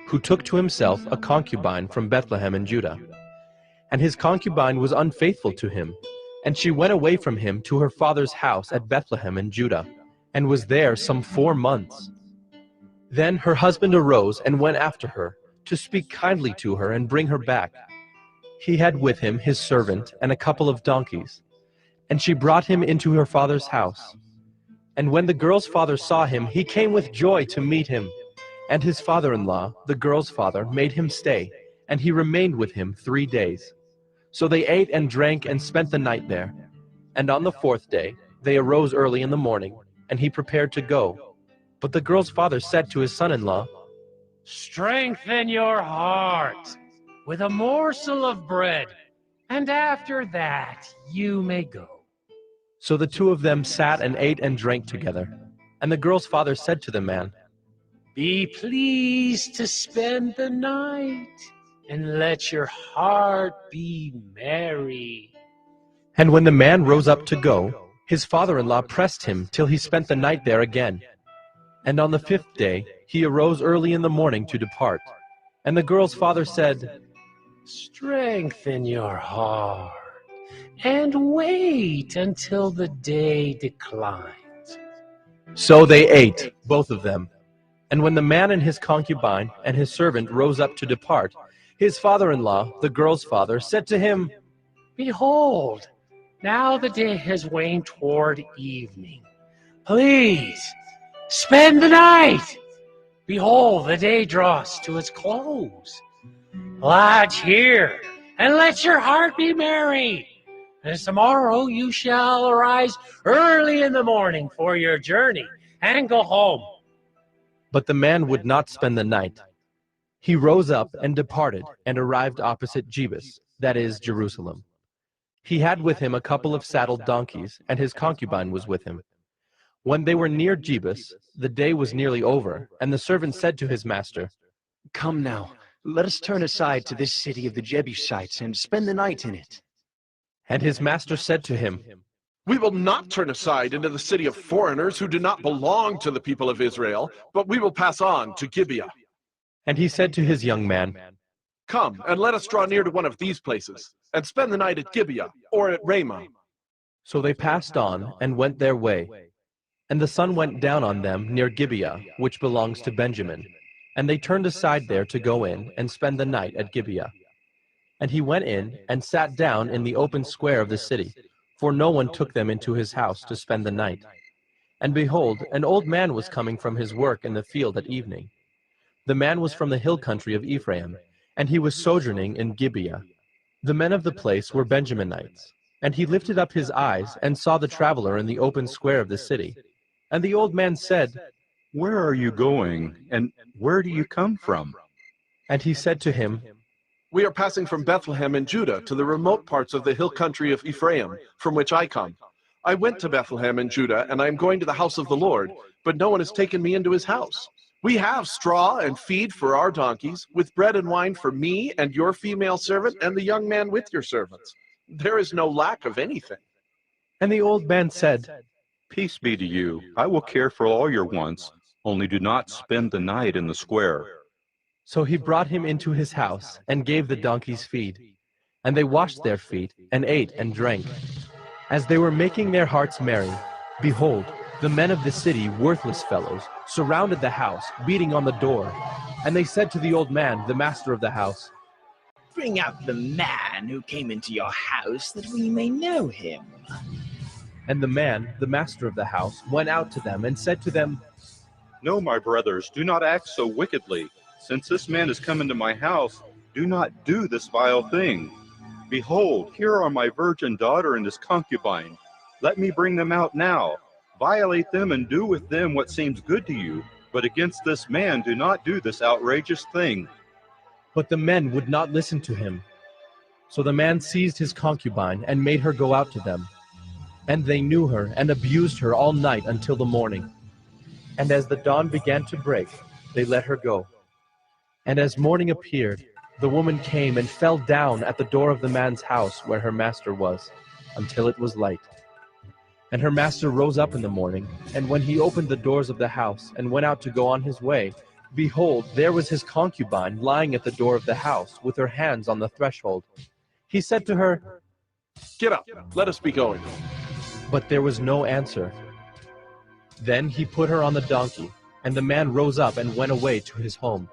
who took to himself a concubine from Bethlehem in Judah. And his concubine was unfaithful to him, and she went away from him to her father's house at Bethlehem in Judah, and was there some 4 months. Then her husband arose and went after her, to speak kindly to her and bring her back. He had with him his servant and a couple of donkeys, and she brought him into her father's house. And when the girl's father saw him, he came with joy to meet him. And his father-in-law, the girl's father, made him stay, and he remained with him 3 days. So they ate and drank and spent the night there. And on the 4th day, they arose early in the morning, and he prepared to go. But the girl's father said to his son-in-law, "Strengthen your heart with a morsel of bread, and after that you may go." So the 2 of them sat and ate and drank together. And the girl's father said to the man, "Be pleased to spend the night, and let your heart be merry." And when the man rose up to go, his father-in-law pressed him till he spent the night there again. And on the 5th day he arose early in the morning to depart. And the girl's father said, "Strengthen your heart, and wait until the day declines." So they ate, both of them. And when the man and his concubine and his servant rose up to depart, his father-in-law, the girl's father, said to him, "Behold, now the day has waned toward evening. Please, spend the night. Behold, the day draws to its close. Lodge here, and let your heart be merry. And tomorrow you shall arise early in the morning for your journey, and go home." But the man would not spend the night. He rose up and departed and arrived opposite Jebus, that is, Jerusalem. He had with him a couple of saddled donkeys, and his concubine was with him. When they were near Jebus, the day was nearly over, and the servant said to his master, Come now, let us turn aside to this city of the Jebusites and spend the night in it. And his master said to him, We will not turn aside into the city of foreigners who do not belong to the people of Israel, but we will pass on to Gibeah. And he said to his young man, Come, and let us draw near to one of these places, and spend the night at Gibeah, or at Ramah. So they passed on, and went their way. And the sun went down on them near Gibeah, which belongs to Benjamin. And they turned aside there to go in, and spend the night at Gibeah. And he went in, and sat down in the open square of the city, for no one took them into his house to spend the night. And behold, an old man was coming from his work in the field at evening. The man was from the hill country of Ephraim, and he was sojourning in Gibeah. The men of the place were Benjaminites. And he lifted up his eyes, and saw the traveler in the open square of the city. And the old man said, Where are you going, and where do you come from? And he said to him, We are passing from Bethlehem in Judah to the remote parts of the hill country of Ephraim, from which I come. I went to Bethlehem in Judah, and I am going to the house of the Lord, but no one has taken me into his house. We have straw and feed for our donkeys, with bread and wine for me and your female servant and the young man with your servants. There is no lack of anything. And the old man said, Peace be to you. I will care for all your wants, only do not spend the night in the square. So he brought him into his house, and gave the donkeys feed. And they washed their feet, and ate and drank. As they were making their hearts merry, behold, the men of the city, worthless fellows, surrounded the house, beating on the door. And they said to the old man, the master of the house, Bring out the man who came into your house, that we may know him. And the man, the master of the house, went out to them, and said to them, No, my brothers, do not act so wickedly. Since this man has come into my house, do not do this vile thing. Behold, here are my virgin daughter and his concubine. Let me bring them out now. Violate them and do with them what seems good to you. But against this man do not do this outrageous thing. But the men would not listen to him. So the man seized his concubine, and made her go out to them. And they knew her, and abused her all night until the morning. And as the dawn began to break, they let her go. And as morning appeared, the woman came and fell down at the door of the man's house where her master was, until it was light. And her master rose up in the morning, and when he opened the doors of the house, and went out to go on his way, behold, there was his concubine lying at the door of the house, with her hands on the threshold. He said to her, Get up, let us be going. But there was no answer. Then he put her on the donkey, and the man rose up and went away to his home.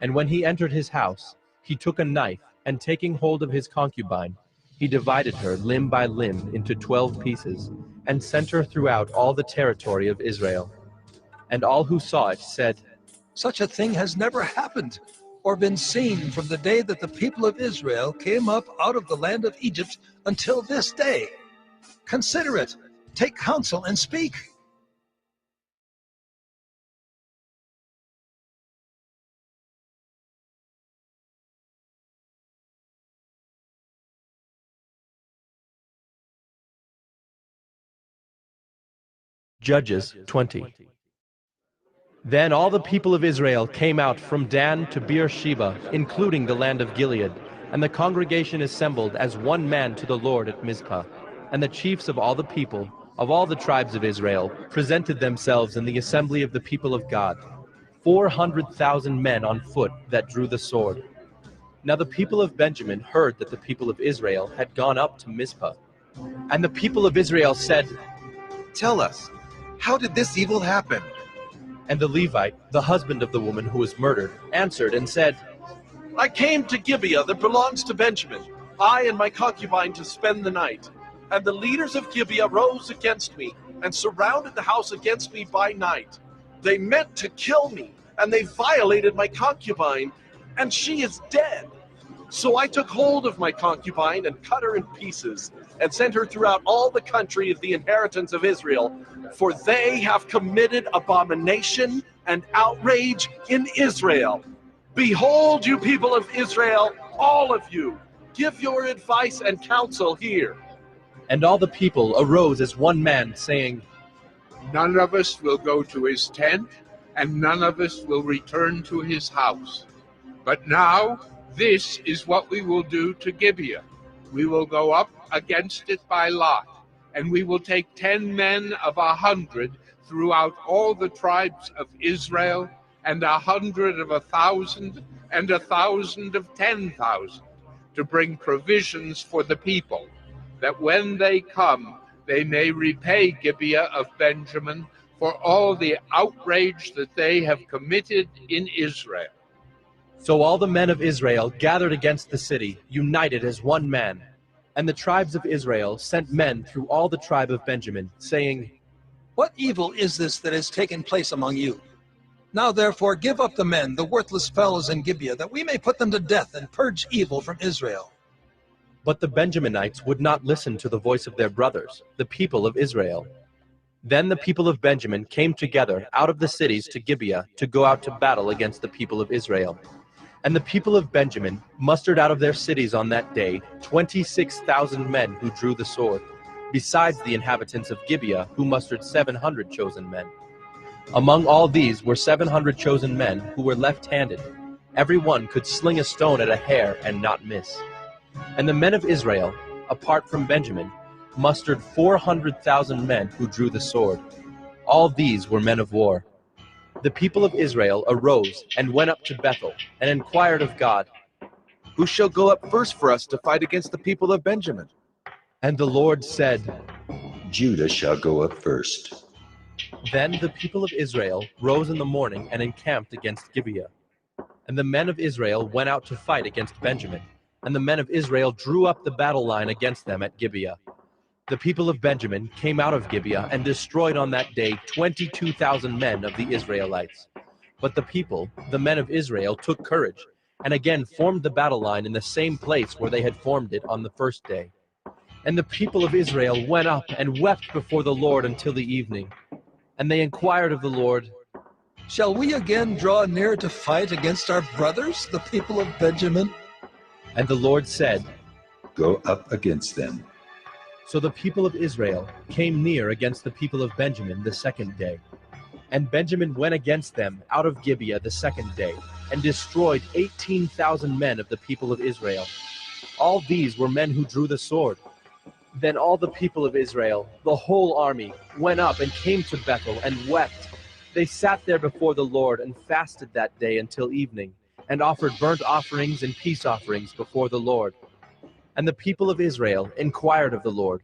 And when he entered his house, he took a knife, and taking hold of his concubine, he divided her limb by limb into 12 pieces, and sent her throughout all the territory of Israel. And all who saw it said, Such a thing has never happened or been seen from the day that the people of Israel came up out of the land of Egypt until this day. Consider it, take counsel, and speak. Judges 20. Then all the people of Israel came out from Dan to Beersheba, including the land of Gilead, and the congregation assembled as one man to the Lord at Mizpah. And the chiefs of all the people, of all the tribes of Israel, presented themselves in the assembly of the people of God, 400,000 men on foot that drew the sword. Now the people of Benjamin heard that the people of Israel had gone up to Mizpah. And the people of Israel said, Tell us, how did this evil happen? And the Levite, the husband of the woman who was murdered, answered and said, I came to Gibeah that belongs to Benjamin, I and my concubine, to spend the night. And the leaders of Gibeah rose against me, and surrounded the house against me by night. They meant to kill me, and they violated my concubine, and she is dead. So I took hold of my concubine and cut her in pieces, and sent her throughout all the country of the inheritance of Israel, for they have committed abomination and outrage in Israel. Behold, you people of Israel, all of you, give your advice and counsel here. And all the people arose as one man, saying, None of us will go to his tent, and none of us will return to his house. But now, this is what we will do to Gibeah. We will go up against it by lot, and we will take 10 men of 100 throughout all the tribes of Israel, and 100 of 1,000, and 1,000 of 10,000, to bring provisions for the people, that when they come, they may repay Gibeah of Benjamin for all the outrage that they have committed in Israel. So all the men of Israel gathered against the city, united as one man. And the tribes of Israel sent men through all the tribe of Benjamin, saying, What evil is this that has taken place among you? Now therefore give up the men, the worthless fellows in Gibeah, that we may put them to death and purge evil from Israel. But the Benjaminites would not listen to the voice of their brothers, the people of Israel. Then the people of Benjamin came together out of the cities to Gibeah to go out to battle against the people of Israel. And the people of Benjamin mustered out of their cities on that day 26,000 men who drew the sword, besides the inhabitants of Gibeah, who mustered 700 chosen men. Among all these were 700 chosen men who were left-handed. Every one could sling a stone at a hair and not miss. And the men of Israel, apart from Benjamin, mustered 400,000 men who drew the sword. All these were men of war. The people of Israel arose and went up to Bethel and inquired of God, Who shall go up first for us to fight against the people of Benjamin? And the Lord said, Judah shall go up first. Then the people of Israel rose in the morning and encamped against Gibeah. And the men of Israel went out to fight against Benjamin. And the men of Israel drew up the battle line against them at Gibeah. The people of Benjamin came out of Gibeah and destroyed on that day 22,000 men of the Israelites. But the people, the men of Israel, took courage, and again formed the battle line in the same place where they had formed it on the first day. And the people of Israel went up and wept before the Lord until the evening. And they inquired of the Lord, Shall we again draw near to fight against our brothers, the people of Benjamin? And the Lord said, Go up against them. So the people of Israel came near against the people of Benjamin the second day. And Benjamin went against them out of Gibeah the second day, and destroyed 18,000 men of the people of Israel. All these were men who drew the sword. Then all the people of Israel, the whole army, went up and came to Bethel and wept. They sat there before the Lord and fasted that day until evening, and offered burnt offerings and peace offerings before the Lord. And the people of Israel inquired of the Lord,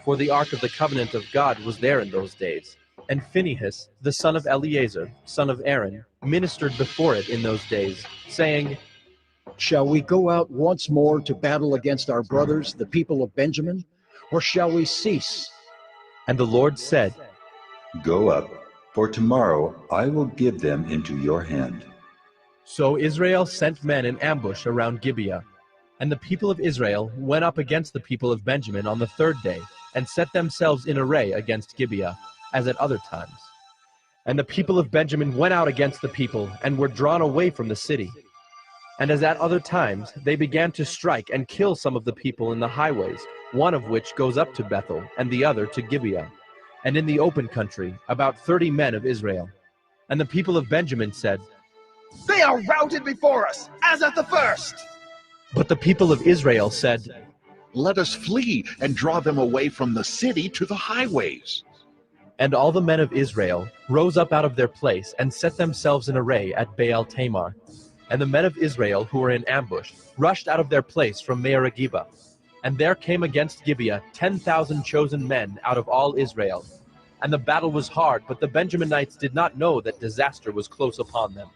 for the ark of the covenant of God was there in those days. And Phinehas, the son of Eleazar, son of Aaron, ministered before it in those days, saying, Shall we go out once more to battle against our brothers, the people of Benjamin, or shall we cease? And the Lord said, Go up, for tomorrow I will give them into your hand. So Israel sent men in ambush around Gibeah. And the people of Israel went up against the people of Benjamin on the third day, and set themselves in array against Gibeah, as at other times. And the people of Benjamin went out against the people, and were drawn away from the city. And as at other times, they began to strike and kill some of the people in the highways, one of which goes up to Bethel, and the other to Gibeah. And in the open country, about 30 men of Israel. And the people of Benjamin said, They are routed before us, as at the first. But the people of Israel said, Let us flee and draw them away from the city to the highways. And all the men of Israel rose up out of their place and set themselves in array at Baal Tamar. And the men of Israel who were in ambush rushed out of their place from Mearagibah. And there came against Gibeah 10,000 chosen men out of all Israel. And the battle was hard, but the Benjaminites did not know that disaster was close upon them.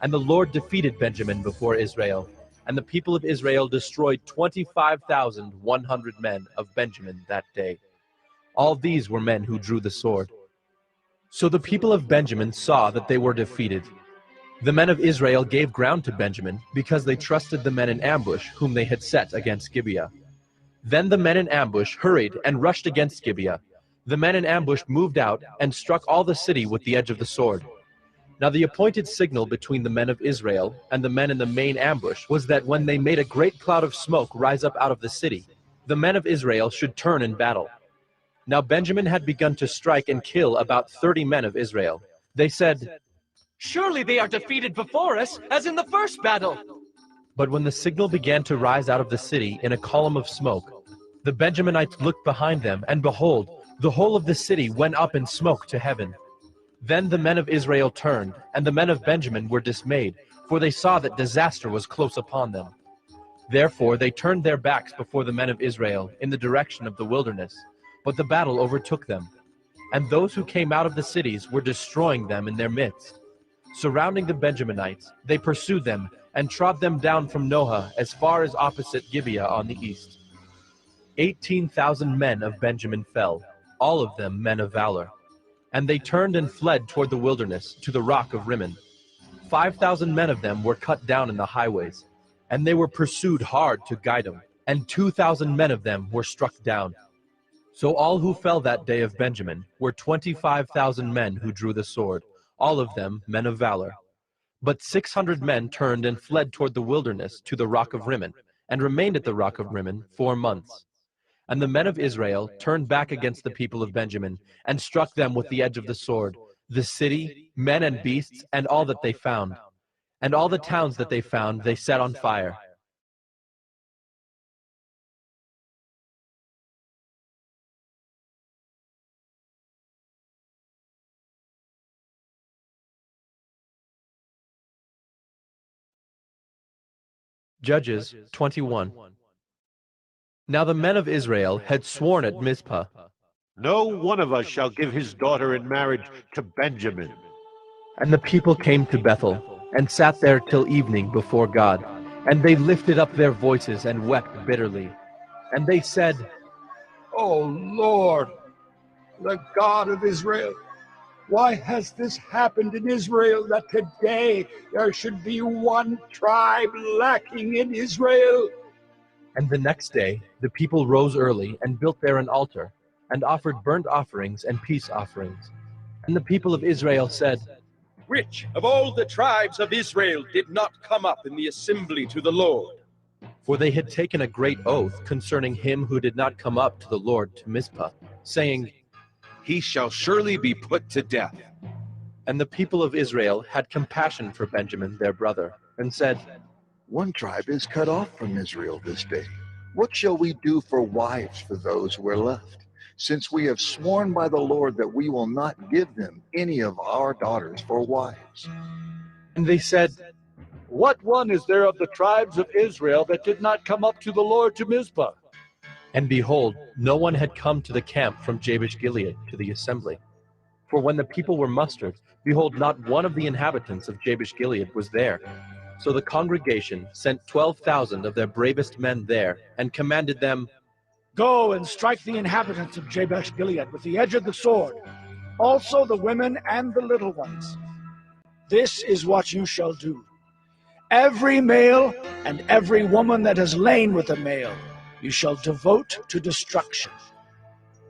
And the Lord defeated Benjamin before Israel. And the people of Israel destroyed 25,100 men of Benjamin that day. All these were men who drew the sword. So the people of Benjamin saw that they were defeated. The men of Israel gave ground to Benjamin, because they trusted the men in ambush whom they had set against Gibeah. Then the men in ambush hurried and rushed against Gibeah. The men in ambush moved out and struck all the city with the edge of the sword. Now the appointed signal between the men of Israel and the men in the main ambush was that when they made a great cloud of smoke rise up out of the city, the men of Israel should turn in battle. Now Benjamin had begun to strike and kill about 30 men of Israel. They said, "Surely they are defeated before us, as in the first battle." But when the signal began to rise out of the city in a column of smoke, the Benjaminites looked behind them, and behold, the whole of the city went up in smoke to heaven. Then the men of Israel turned, and the men of Benjamin were dismayed, for they saw that disaster was close upon them. Therefore they turned their backs before the men of Israel in the direction of the wilderness, but the battle overtook them. And those who came out of the cities were destroying them in their midst. Surrounding the Benjaminites, they pursued them and trod them down from Noah as far as opposite Gibeah on the east. 18,000 men of Benjamin fell, all of them men of valor. And they turned and fled toward the wilderness, to the rock of Rimmon. 5,000 men of them were cut down in the highways, and they were pursued hard to Gidom, and 2,000 men of them were struck down. So all who fell that day of Benjamin were 25,000 men who drew the sword, all of them men of valor. But 600 men turned and fled toward the wilderness to the rock of Rimmon, and remained at the rock of Rimmon 4 months. And the men of Israel turned back against the people of Benjamin, and struck them with the edge of the sword, the city, men and beasts, and all that they found. And all the towns that they found they set on fire. Judges 21. Now the men of Israel had sworn at Mizpah, "No one of us shall give his daughter in marriage to Benjamin." And the people came to Bethel, and sat there till evening before God. And they lifted up their voices and wept bitterly. And they said, "O Lord, the God of Israel, why has this happened in Israel, that today there should be one tribe lacking in Israel?" And the next day the people rose early and built there an altar, and offered burnt offerings and peace offerings. And the people of Israel said, "Which of all the tribes of Israel did not come up in the assembly to the Lord?" For they had taken a great oath concerning him who did not come up to the Lord to Mizpah, saying, "He shall surely be put to death." And the people of Israel had compassion for Benjamin their brother, and said, "One tribe is cut off from Israel this day. What shall we do for wives for those who are left? Since we have sworn by the Lord that we will not give them any of our daughters for wives." And they said, "What one is there of the tribes of Israel that did not come up to the Lord to Mizpah?" And behold, no one had come to the camp from Jabesh Gilead to the assembly. For when the people were mustered, behold, not one of the inhabitants of Jabesh Gilead was there. So the congregation sent 12,000 of their bravest men there, and commanded them, "Go and strike the inhabitants of Jabesh Gilead with the edge of the sword, also the women and the little ones. This is what you shall do. Every male and every woman that has lain with a male you shall devote to destruction."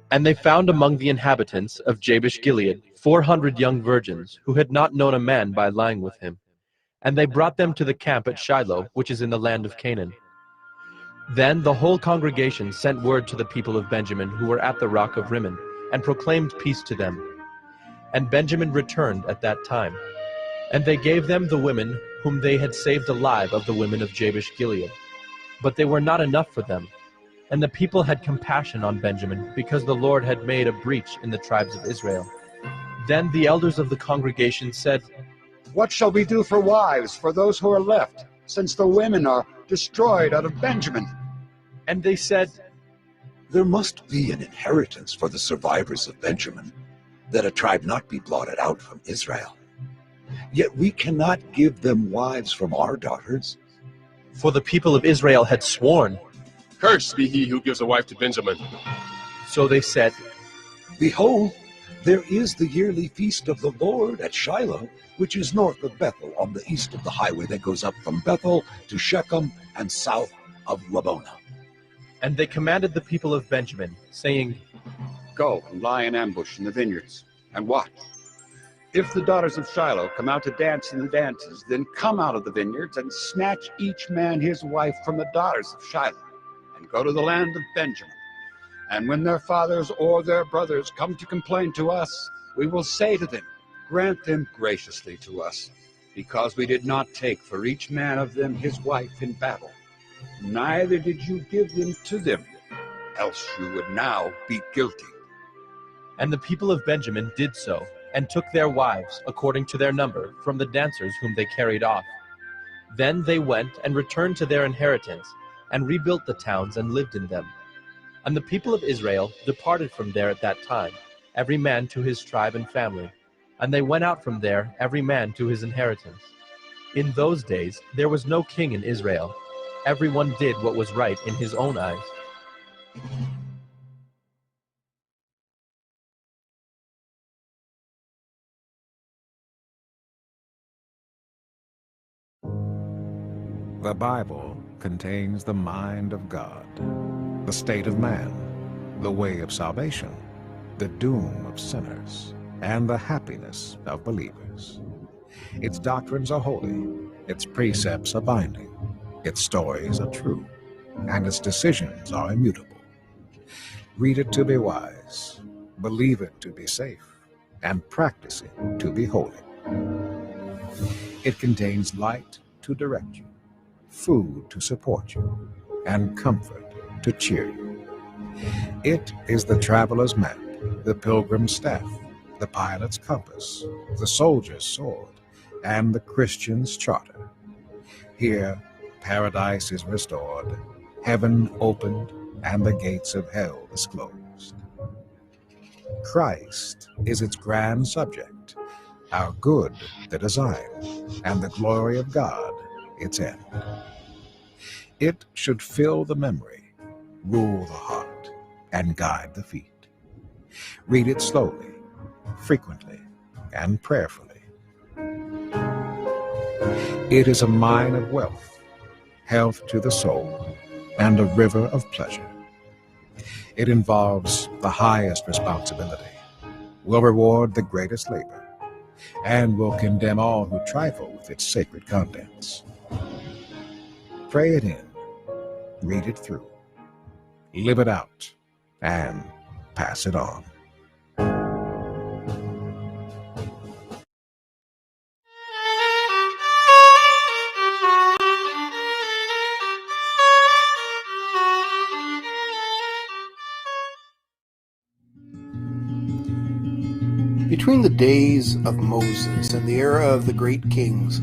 And they found among the inhabitants of Jabesh Gilead 400 young virgins, who had not known a man by lying with him. And they brought them to the camp at Shiloh, which is in the land of Canaan. Then the whole congregation sent word to the people of Benjamin who were at the rock of Rimmon, and proclaimed peace to them. And Benjamin returned at that time. And they gave them the women whom they had saved alive of the women of Jabesh Gilead. But they were not enough for them. And the people had compassion on Benjamin, because the Lord had made a breach in the tribes of Israel. Then the elders of the congregation said, "What shall we do for wives for those who are left, since the women are destroyed out of Benjamin?" And they said, "There must be an inheritance for the survivors of Benjamin, that a tribe not be blotted out from Israel. Yet we cannot give them wives from our daughters." For the people of Israel had sworn. "Cursed be he who gives a wife to Benjamin." So they said, "Behold, there is the yearly feast of the Lord at Shiloh, which is north of Bethel, on the east of the highway that goes up from Bethel to Shechem and south of Labonah." And they commanded the people of Benjamin, saying, "Go and lie in ambush in the vineyards, and watch. If the daughters of Shiloh come out to dance in the dances, then come out of the vineyards and snatch each man his wife from the daughters of Shiloh, and go to the land of Benjamin. And when their fathers or their brothers come to complain to us, we will say to them, grant them graciously to us, because we did not take for each man of them his wife in battle, neither did you give them to them, else you would now be guilty. And the people of Benjamin did so, and took their wives, according to their number, from the dancers whom they carried off. Then they went and returned to their inheritance, and rebuilt the towns and lived in them. And the people of Israel departed from there at that time, every man to his tribe and family, and they went out from there, every man to his inheritance. In those days there was no king in Israel. Everyone did what was right in his own eyes. The Bible contains the mind of God, the state of man, the way of salvation, the doom of sinners, and the happiness of believers. Its doctrines are holy, its precepts are binding, its stories are true, and its decisions are immutable. Read it to be wise, believe it to be safe, and practice it to be holy. It contains light to direct you, food to support you, and comfort to cheer you. It is the traveler's map, the pilgrim's staff, the pilot's compass, the soldier's sword, and the Christian's charter. Here, paradise is restored, heaven opened, and the gates of hell disclosed. Christ is its grand subject, our good the design, and the glory of God its end. It should fill the memory, rule the heart, and guide the feet. Read it slowly, frequently, and prayerfully. It is a mine of wealth, health to the soul, and a river of pleasure. It involves the highest responsibility, will reward the greatest labor, and will condemn all who trifle with its sacred contents. Pray it in, read it through, live it out, and pass it on. Between the days of Moses and the era of the great kings,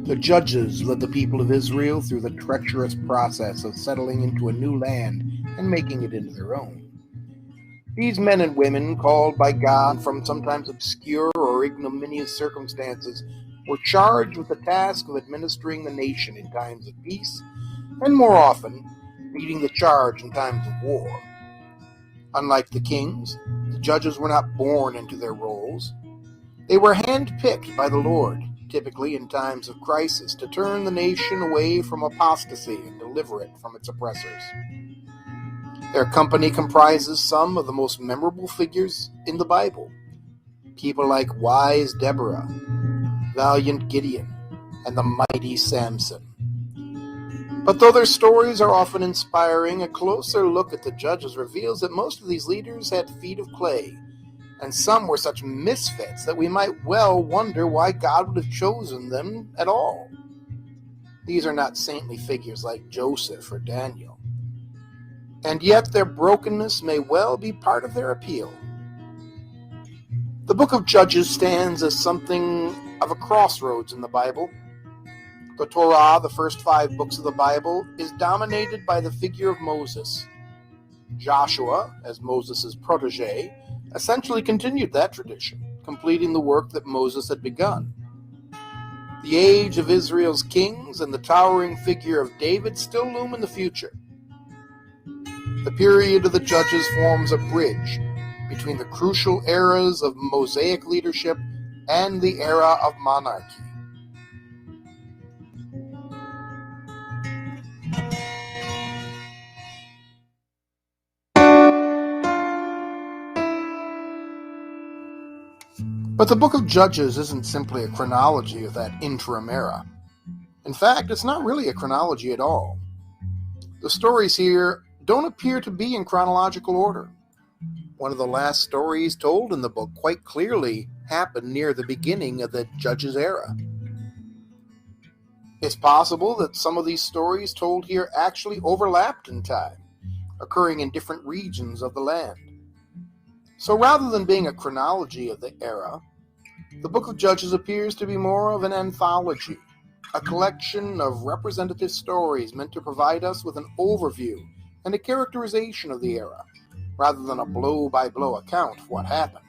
the judges led the people of Israel through the treacherous process of settling into a new land and making it into their own. These men and women, called by God from sometimes obscure or ignominious circumstances, were charged with the task of administering the nation in times of peace, and more often, leading the charge in times of war. Unlike the kings, the judges were not born into their roles. They were handpicked by the Lord, typically in times of crisis, to turn the nation away from apostasy and deliver it from its oppressors. Their company comprises some of the most memorable figures in the Bible. People like wise Deborah, valiant Gideon, and the mighty Samson. But though their stories are often inspiring, a closer look at the judges reveals that most of these leaders had feet of clay, and some were such misfits that we might well wonder why God would have chosen them at all. These are not saintly figures like Joseph or Daniel, and yet their brokenness may well be part of their appeal. The book of Judges stands as something of a crossroads in the Bible. The Torah, the first 5 books of the Bible, is dominated by the figure of Moses. Joshua, as Moses' protege, essentially continued that tradition, completing the work that Moses had begun. The age of Israel's kings and the towering figure of David still loom in the future. The period of the Judges forms a bridge between the crucial eras of Mosaic leadership and the era of monarchy. But the book of Judges isn't simply a chronology of that interim era. In fact, it's not really a chronology at all. The stories here don't appear to be in chronological order. One of the last stories told in the book quite clearly happened near the beginning of the Judges era. It's possible that some of these stories told here actually overlapped in time, occurring in different regions of the land. So rather than being a chronology of the era, the book of Judges appears to be more of an anthology, a collection of representative stories meant to provide us with an overview and a characterization of the era, rather than a blow-by-blow account of what happened.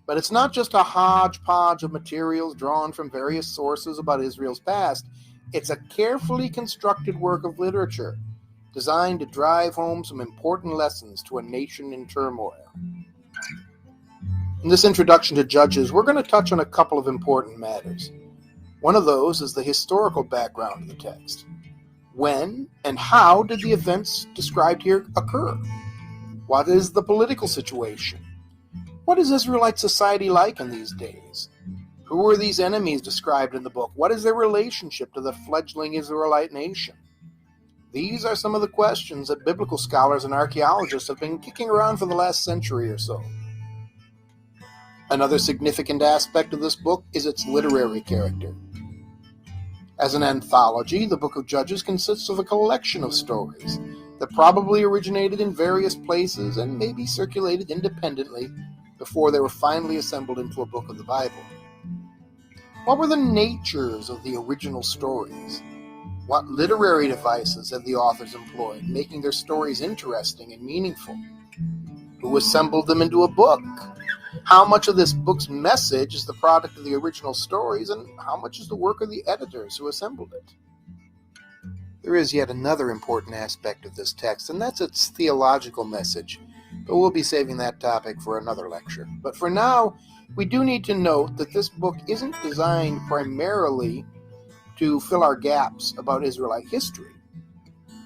But it's not just a hodgepodge of materials drawn from various sources about Israel's past. It's a carefully constructed work of literature designed to drive home some important lessons to a nation in turmoil. In this introduction to Judges, we're going to touch on a couple of important matters. One of those is the historical background of the text. When and how did the events described here occur? What is the political situation? What is Israelite society like in these days? Who are these enemies described in the book? What is their relationship to the fledgling Israelite nation? These are some of the questions that biblical scholars and archaeologists have been kicking around for the last century or so. Another significant aspect of this book is its literary character. As an anthology, the book of Judges consists of a collection of stories that probably originated in various places and maybe circulated independently before they were finally assembled into a book of the Bible. What were the natures of the original stories? What literary devices have the authors employed, making their stories interesting and meaningful? Who assembled them into a book? How much of this book's message is the product of the original stories, and how much is the work of the editors who assembled it? There is yet another important aspect of this text, and that's its theological message, but we'll be saving that topic for another lecture. But for now, we do need to note that this book isn't designed primarily to fill our gaps about Israelite history.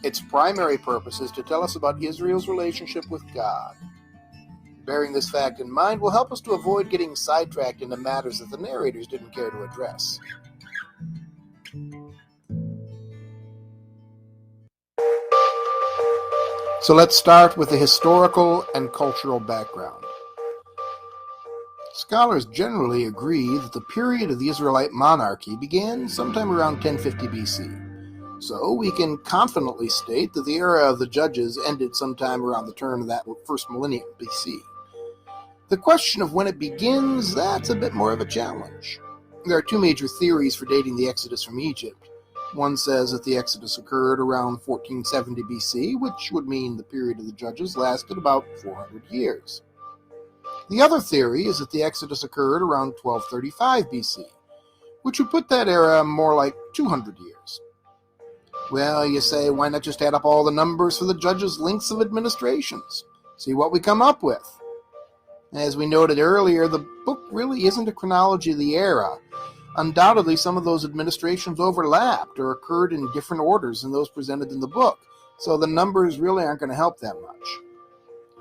Its primary purpose is to tell us about Israel's relationship with God. Bearing this fact in mind will help us to avoid getting sidetracked into matters that the narrators didn't care to address. So let's start with the historical and cultural background. Scholars generally agree that the period of the Israelite monarchy began sometime around 1050 BC. So we can confidently state that the era of the Judges ended sometime around the turn of that first millennium BC. The question of when it begins, that's a bit more of a challenge. There are two major theories for dating the Exodus from Egypt. One says that the Exodus occurred around 1470 BC, which would mean the period of the Judges lasted about 400 years. The other theory is that the Exodus occurred around 1235 BC, which would put that era more like 200 years. Well, you say, why not just add up all the numbers for the Judges' lengths of administrations? See what we come up with. As we noted earlier, the book really isn't a chronology of the era. Undoubtedly, some of those administrations overlapped or occurred in different orders than those presented in the book, so the numbers really aren't going to help that much.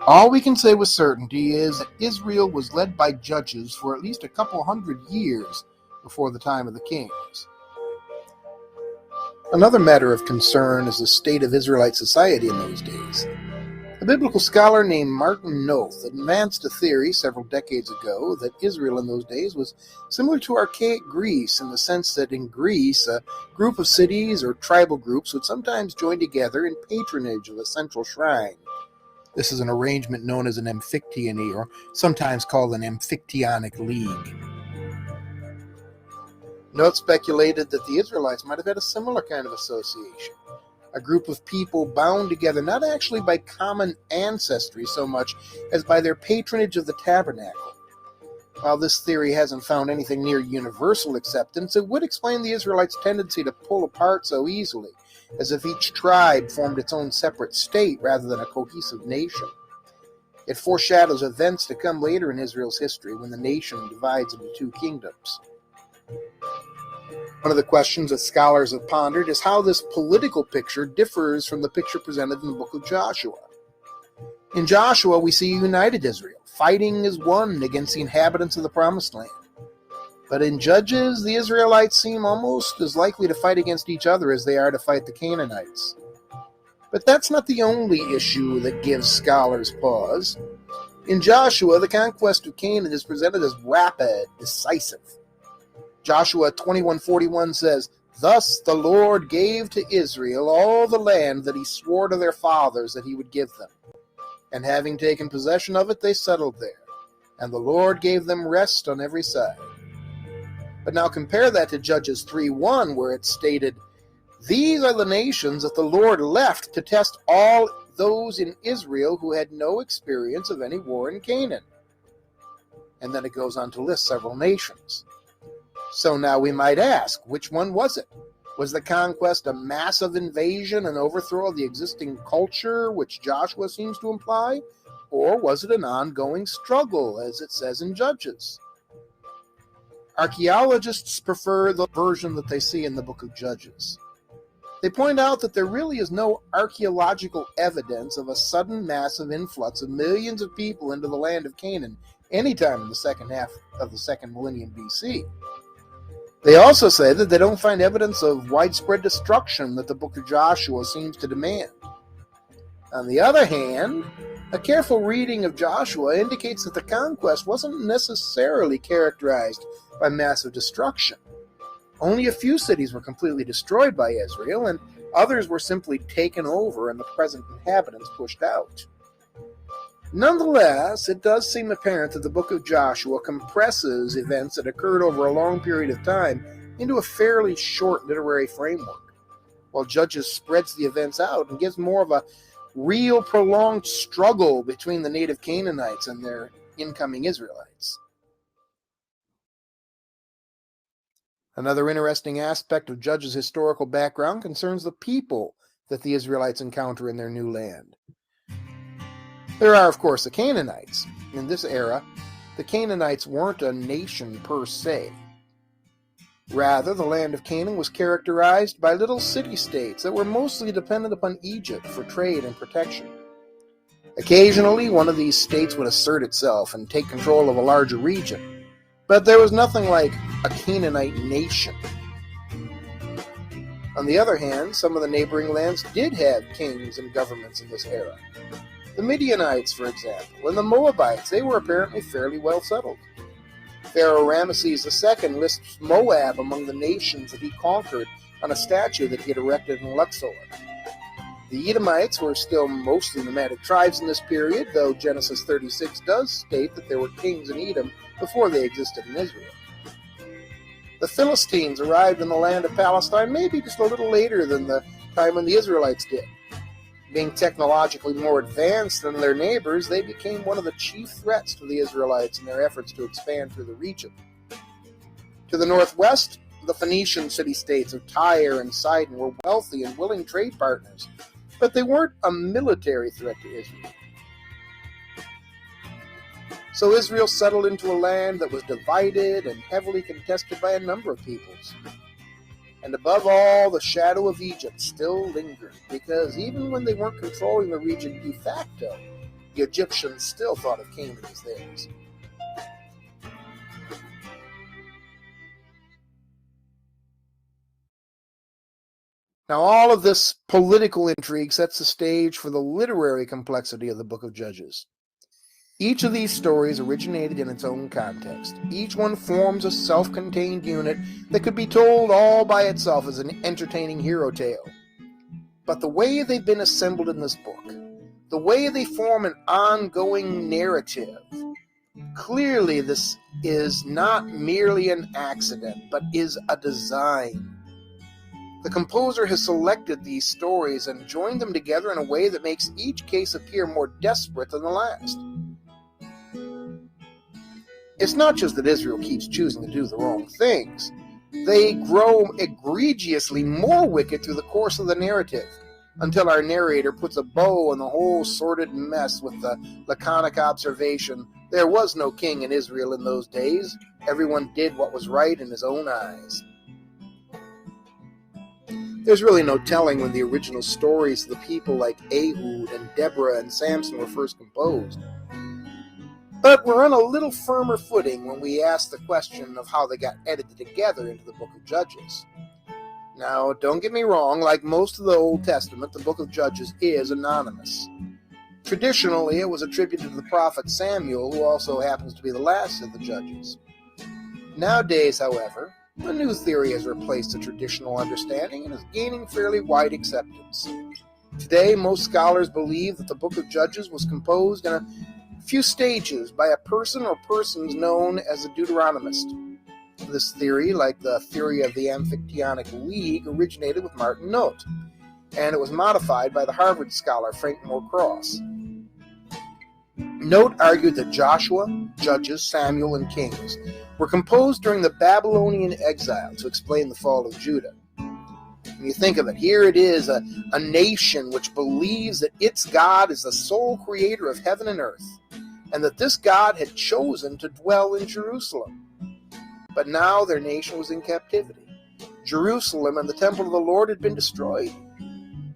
All we can say with certainty is that Israel was led by judges for at least a couple hundred years before the time of the kings. Another matter of concern is the state of Israelite society in those days. A biblical scholar named Martin Noth advanced a theory several decades ago that Israel in those days was similar to archaic Greece in the sense that in Greece, a group of cities or tribal groups would sometimes join together in patronage of a central shrine. This is an arrangement known as an amphictyony, or sometimes called an amphictyonic league. Noth speculated that the Israelites might have had a similar kind of association. A group of people bound together not actually by common ancestry so much as by their patronage of the tabernacle. While this theory hasn't found anything near universal acceptance, it would explain the Israelites' tendency to pull apart so easily, as if each tribe formed its own separate state rather than a cohesive nation. It foreshadows events to come later in Israel's history when the nation divides into two kingdoms. One of the questions that scholars have pondered is how this political picture differs from the picture presented in the book of Joshua. In Joshua, we see a united Israel, fighting is won against the inhabitants of the Promised Land. But in Judges, the Israelites seem almost as likely to fight against each other as they are to fight the Canaanites. But that's not the only issue that gives scholars pause. In Joshua, the conquest of Canaan is presented as rapid, decisive. Joshua 21:41 says, "Thus the Lord gave to Israel all the land that he swore to their fathers that he would give them. And having taken possession of it, they settled there. And the Lord gave them rest on every side." But now compare that to Judges 3:1, where it's stated, "These are the nations that the Lord left to test all those in Israel who had no experience of any war in Canaan." And then it goes on to list several nations. So now we might ask, which one was it? Was the conquest a massive invasion and overthrow of the existing culture, which Joshua seems to imply? Or was it an ongoing struggle, as it says in Judges? Archaeologists prefer the version that they see in the book of Judges. They point out that there really is no archaeological evidence of a sudden massive influx of millions of people into the land of Canaan anytime in the second half of the second millennium BC. They also say that they don't find evidence of widespread destruction that the book of Joshua seems to demand. On the other hand, a careful reading of Joshua indicates that the conquest wasn't necessarily characterized by massive destruction. Only a few cities were completely destroyed by Israel, and others were simply taken over and the present inhabitants pushed out. Nonetheless, it does seem apparent that the book of Joshua compresses events that occurred over a long period of time into a fairly short literary framework, while Judges spreads the events out and gives more of a real prolonged struggle between the native Canaanites and their incoming Israelites. Another interesting aspect of Judges' historical background concerns the people that the Israelites encounter in their new land. There are, of course, the Canaanites. In this era, the Canaanites weren't a nation per se. Rather, the land of Canaan was characterized by little city-states that were mostly dependent upon Egypt for trade and protection. Occasionally, one of these states would assert itself and take control of a larger region, but there was nothing like a Canaanite nation. On the other hand, some of the neighboring lands did have kings and governments in this era. The Midianites, for example, and the Moabites, they were apparently fairly well settled. Pharaoh Ramesses II lists Moab among the nations that he conquered on a statue that he had erected in Luxor. The Edomites were still mostly nomadic tribes in this period, though Genesis 36 does state that there were kings in Edom before they existed in Israel. The Philistines arrived in the land of Palestine maybe just a little later than the time when the Israelites did. Being technologically more advanced than their neighbors, they became one of the chief threats to the Israelites in their efforts to expand through the region. To the northwest, the Phoenician city-states of Tyre and Sidon were wealthy and willing trade partners, but they weren't a military threat to Israel. So Israel settled into a land that was divided and heavily contested by a number of peoples. And above all, the shadow of Egypt still lingered, because even when they weren't controlling the region de facto, the Egyptians still thought of Canaan as theirs. Now, all of this political intrigue sets the stage for the literary complexity of the book of Judges. Each of these stories originated in its own context. Each one forms a self-contained unit that could be told all by itself as an entertaining hero tale. But the way they've been assembled in this book, the way they form an ongoing narrative, clearly this is not merely an accident, but is a design. The composer has selected these stories and joined them together in a way that makes each case appear more desperate than the last. It's not just that Israel keeps choosing to do the wrong things. They grow egregiously more wicked through the course of the narrative, until our narrator puts a bow on the whole sordid mess with the laconic observation, "There was no king in Israel in those days. Everyone did what was right in his own eyes." There's really no telling when the original stories of the people like Ehud and Deborah and Samson were first composed. But we're on a little firmer footing when we ask the question of how they got edited together into the book of Judges. Now, don't get me wrong, like most of the Old Testament, the book of Judges is anonymous. Traditionally, it was attributed to the prophet Samuel, who also happens to be the last of the judges. Nowadays, however, a new theory has replaced the traditional understanding and is gaining fairly wide acceptance. Today, most scholars believe that the book of Judges was composed in a few stages by a person or persons known as a Deuteronomist. This theory, like the theory of the Amphictyonic League, originated with Martin Note, and it was modified by the Harvard scholar Frank Moore Cross. Note argued that Joshua, Judges, Samuel, and Kings were composed during the Babylonian exile to explain the fall of Judah. When you think of it, here it is, a nation which believes that its God is the sole creator of heaven and earth, and that this God had chosen to dwell in Jerusalem. But now their nation was in captivity. Jerusalem and the temple of the Lord had been destroyed.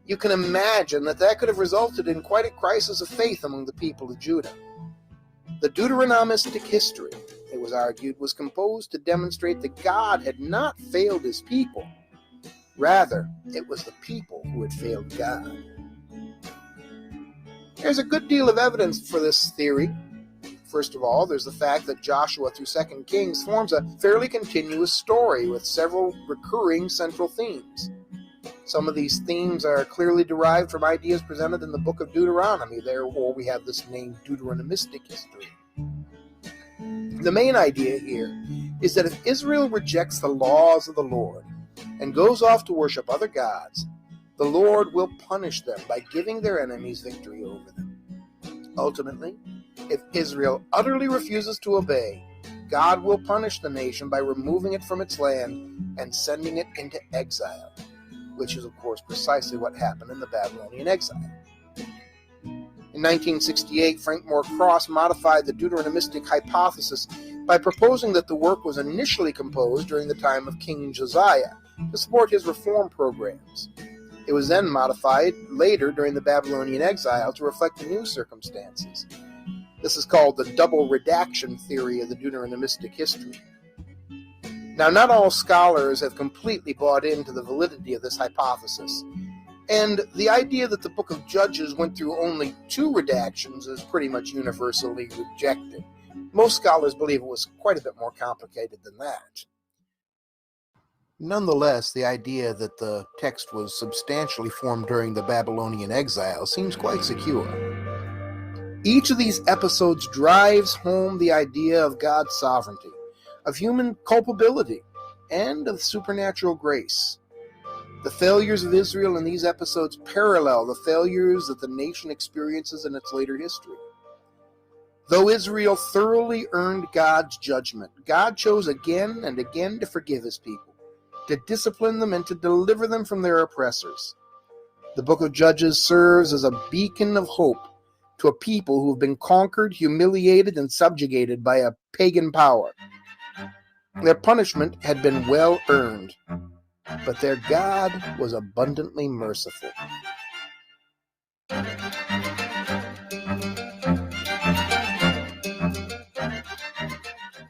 You can imagine that could have resulted in quite a crisis of faith among the people of Judah. The Deuteronomistic history, it was argued, was composed to demonstrate that God had not failed his people. Rather, it was the people who had failed God. There's a good deal of evidence for this theory. First of all, there's the fact that Joshua through 2 Kings forms a fairly continuous story with several recurring central themes. Some of these themes are clearly derived from ideas presented in the book of Deuteronomy. Therefore, we have this name Deuteronomistic history. The main idea here is that if Israel rejects the laws of the Lord and goes off to worship other gods, the Lord will punish them by giving their enemies victory over them. Ultimately, if Israel utterly refuses to obey, God will punish the nation by removing it from its land and sending it into exile, which is, of course, precisely what happened in the Babylonian exile. In 1968, Frank Moore Cross modified the Deuteronomistic hypothesis by proposing that the work was initially composed during the time of King Josiah to support his reform programs. It was then modified later during the Babylonian exile to reflect the new circumstances. This is called the double redaction theory of the Deuteronomistic history. Now, not all scholars have completely bought into the validity of this hypothesis, and the idea that the book of Judges went through only 2 redactions is pretty much universally rejected. Most scholars believe it was quite a bit more complicated than that. Nonetheless, the idea that the text was substantially formed during the Babylonian exile seems quite secure. Each of these episodes drives home the idea of God's sovereignty, of human culpability, and of supernatural grace. The failures of Israel in these episodes parallel the failures that the nation experiences in its later history. Though Israel thoroughly earned God's judgment, God chose again and again to forgive his people, to discipline them, and to deliver them from their oppressors. The book of Judges serves as a beacon of hope to a people who have been conquered, humiliated, and subjugated by a pagan power. Their punishment had been well earned, but their God was abundantly merciful.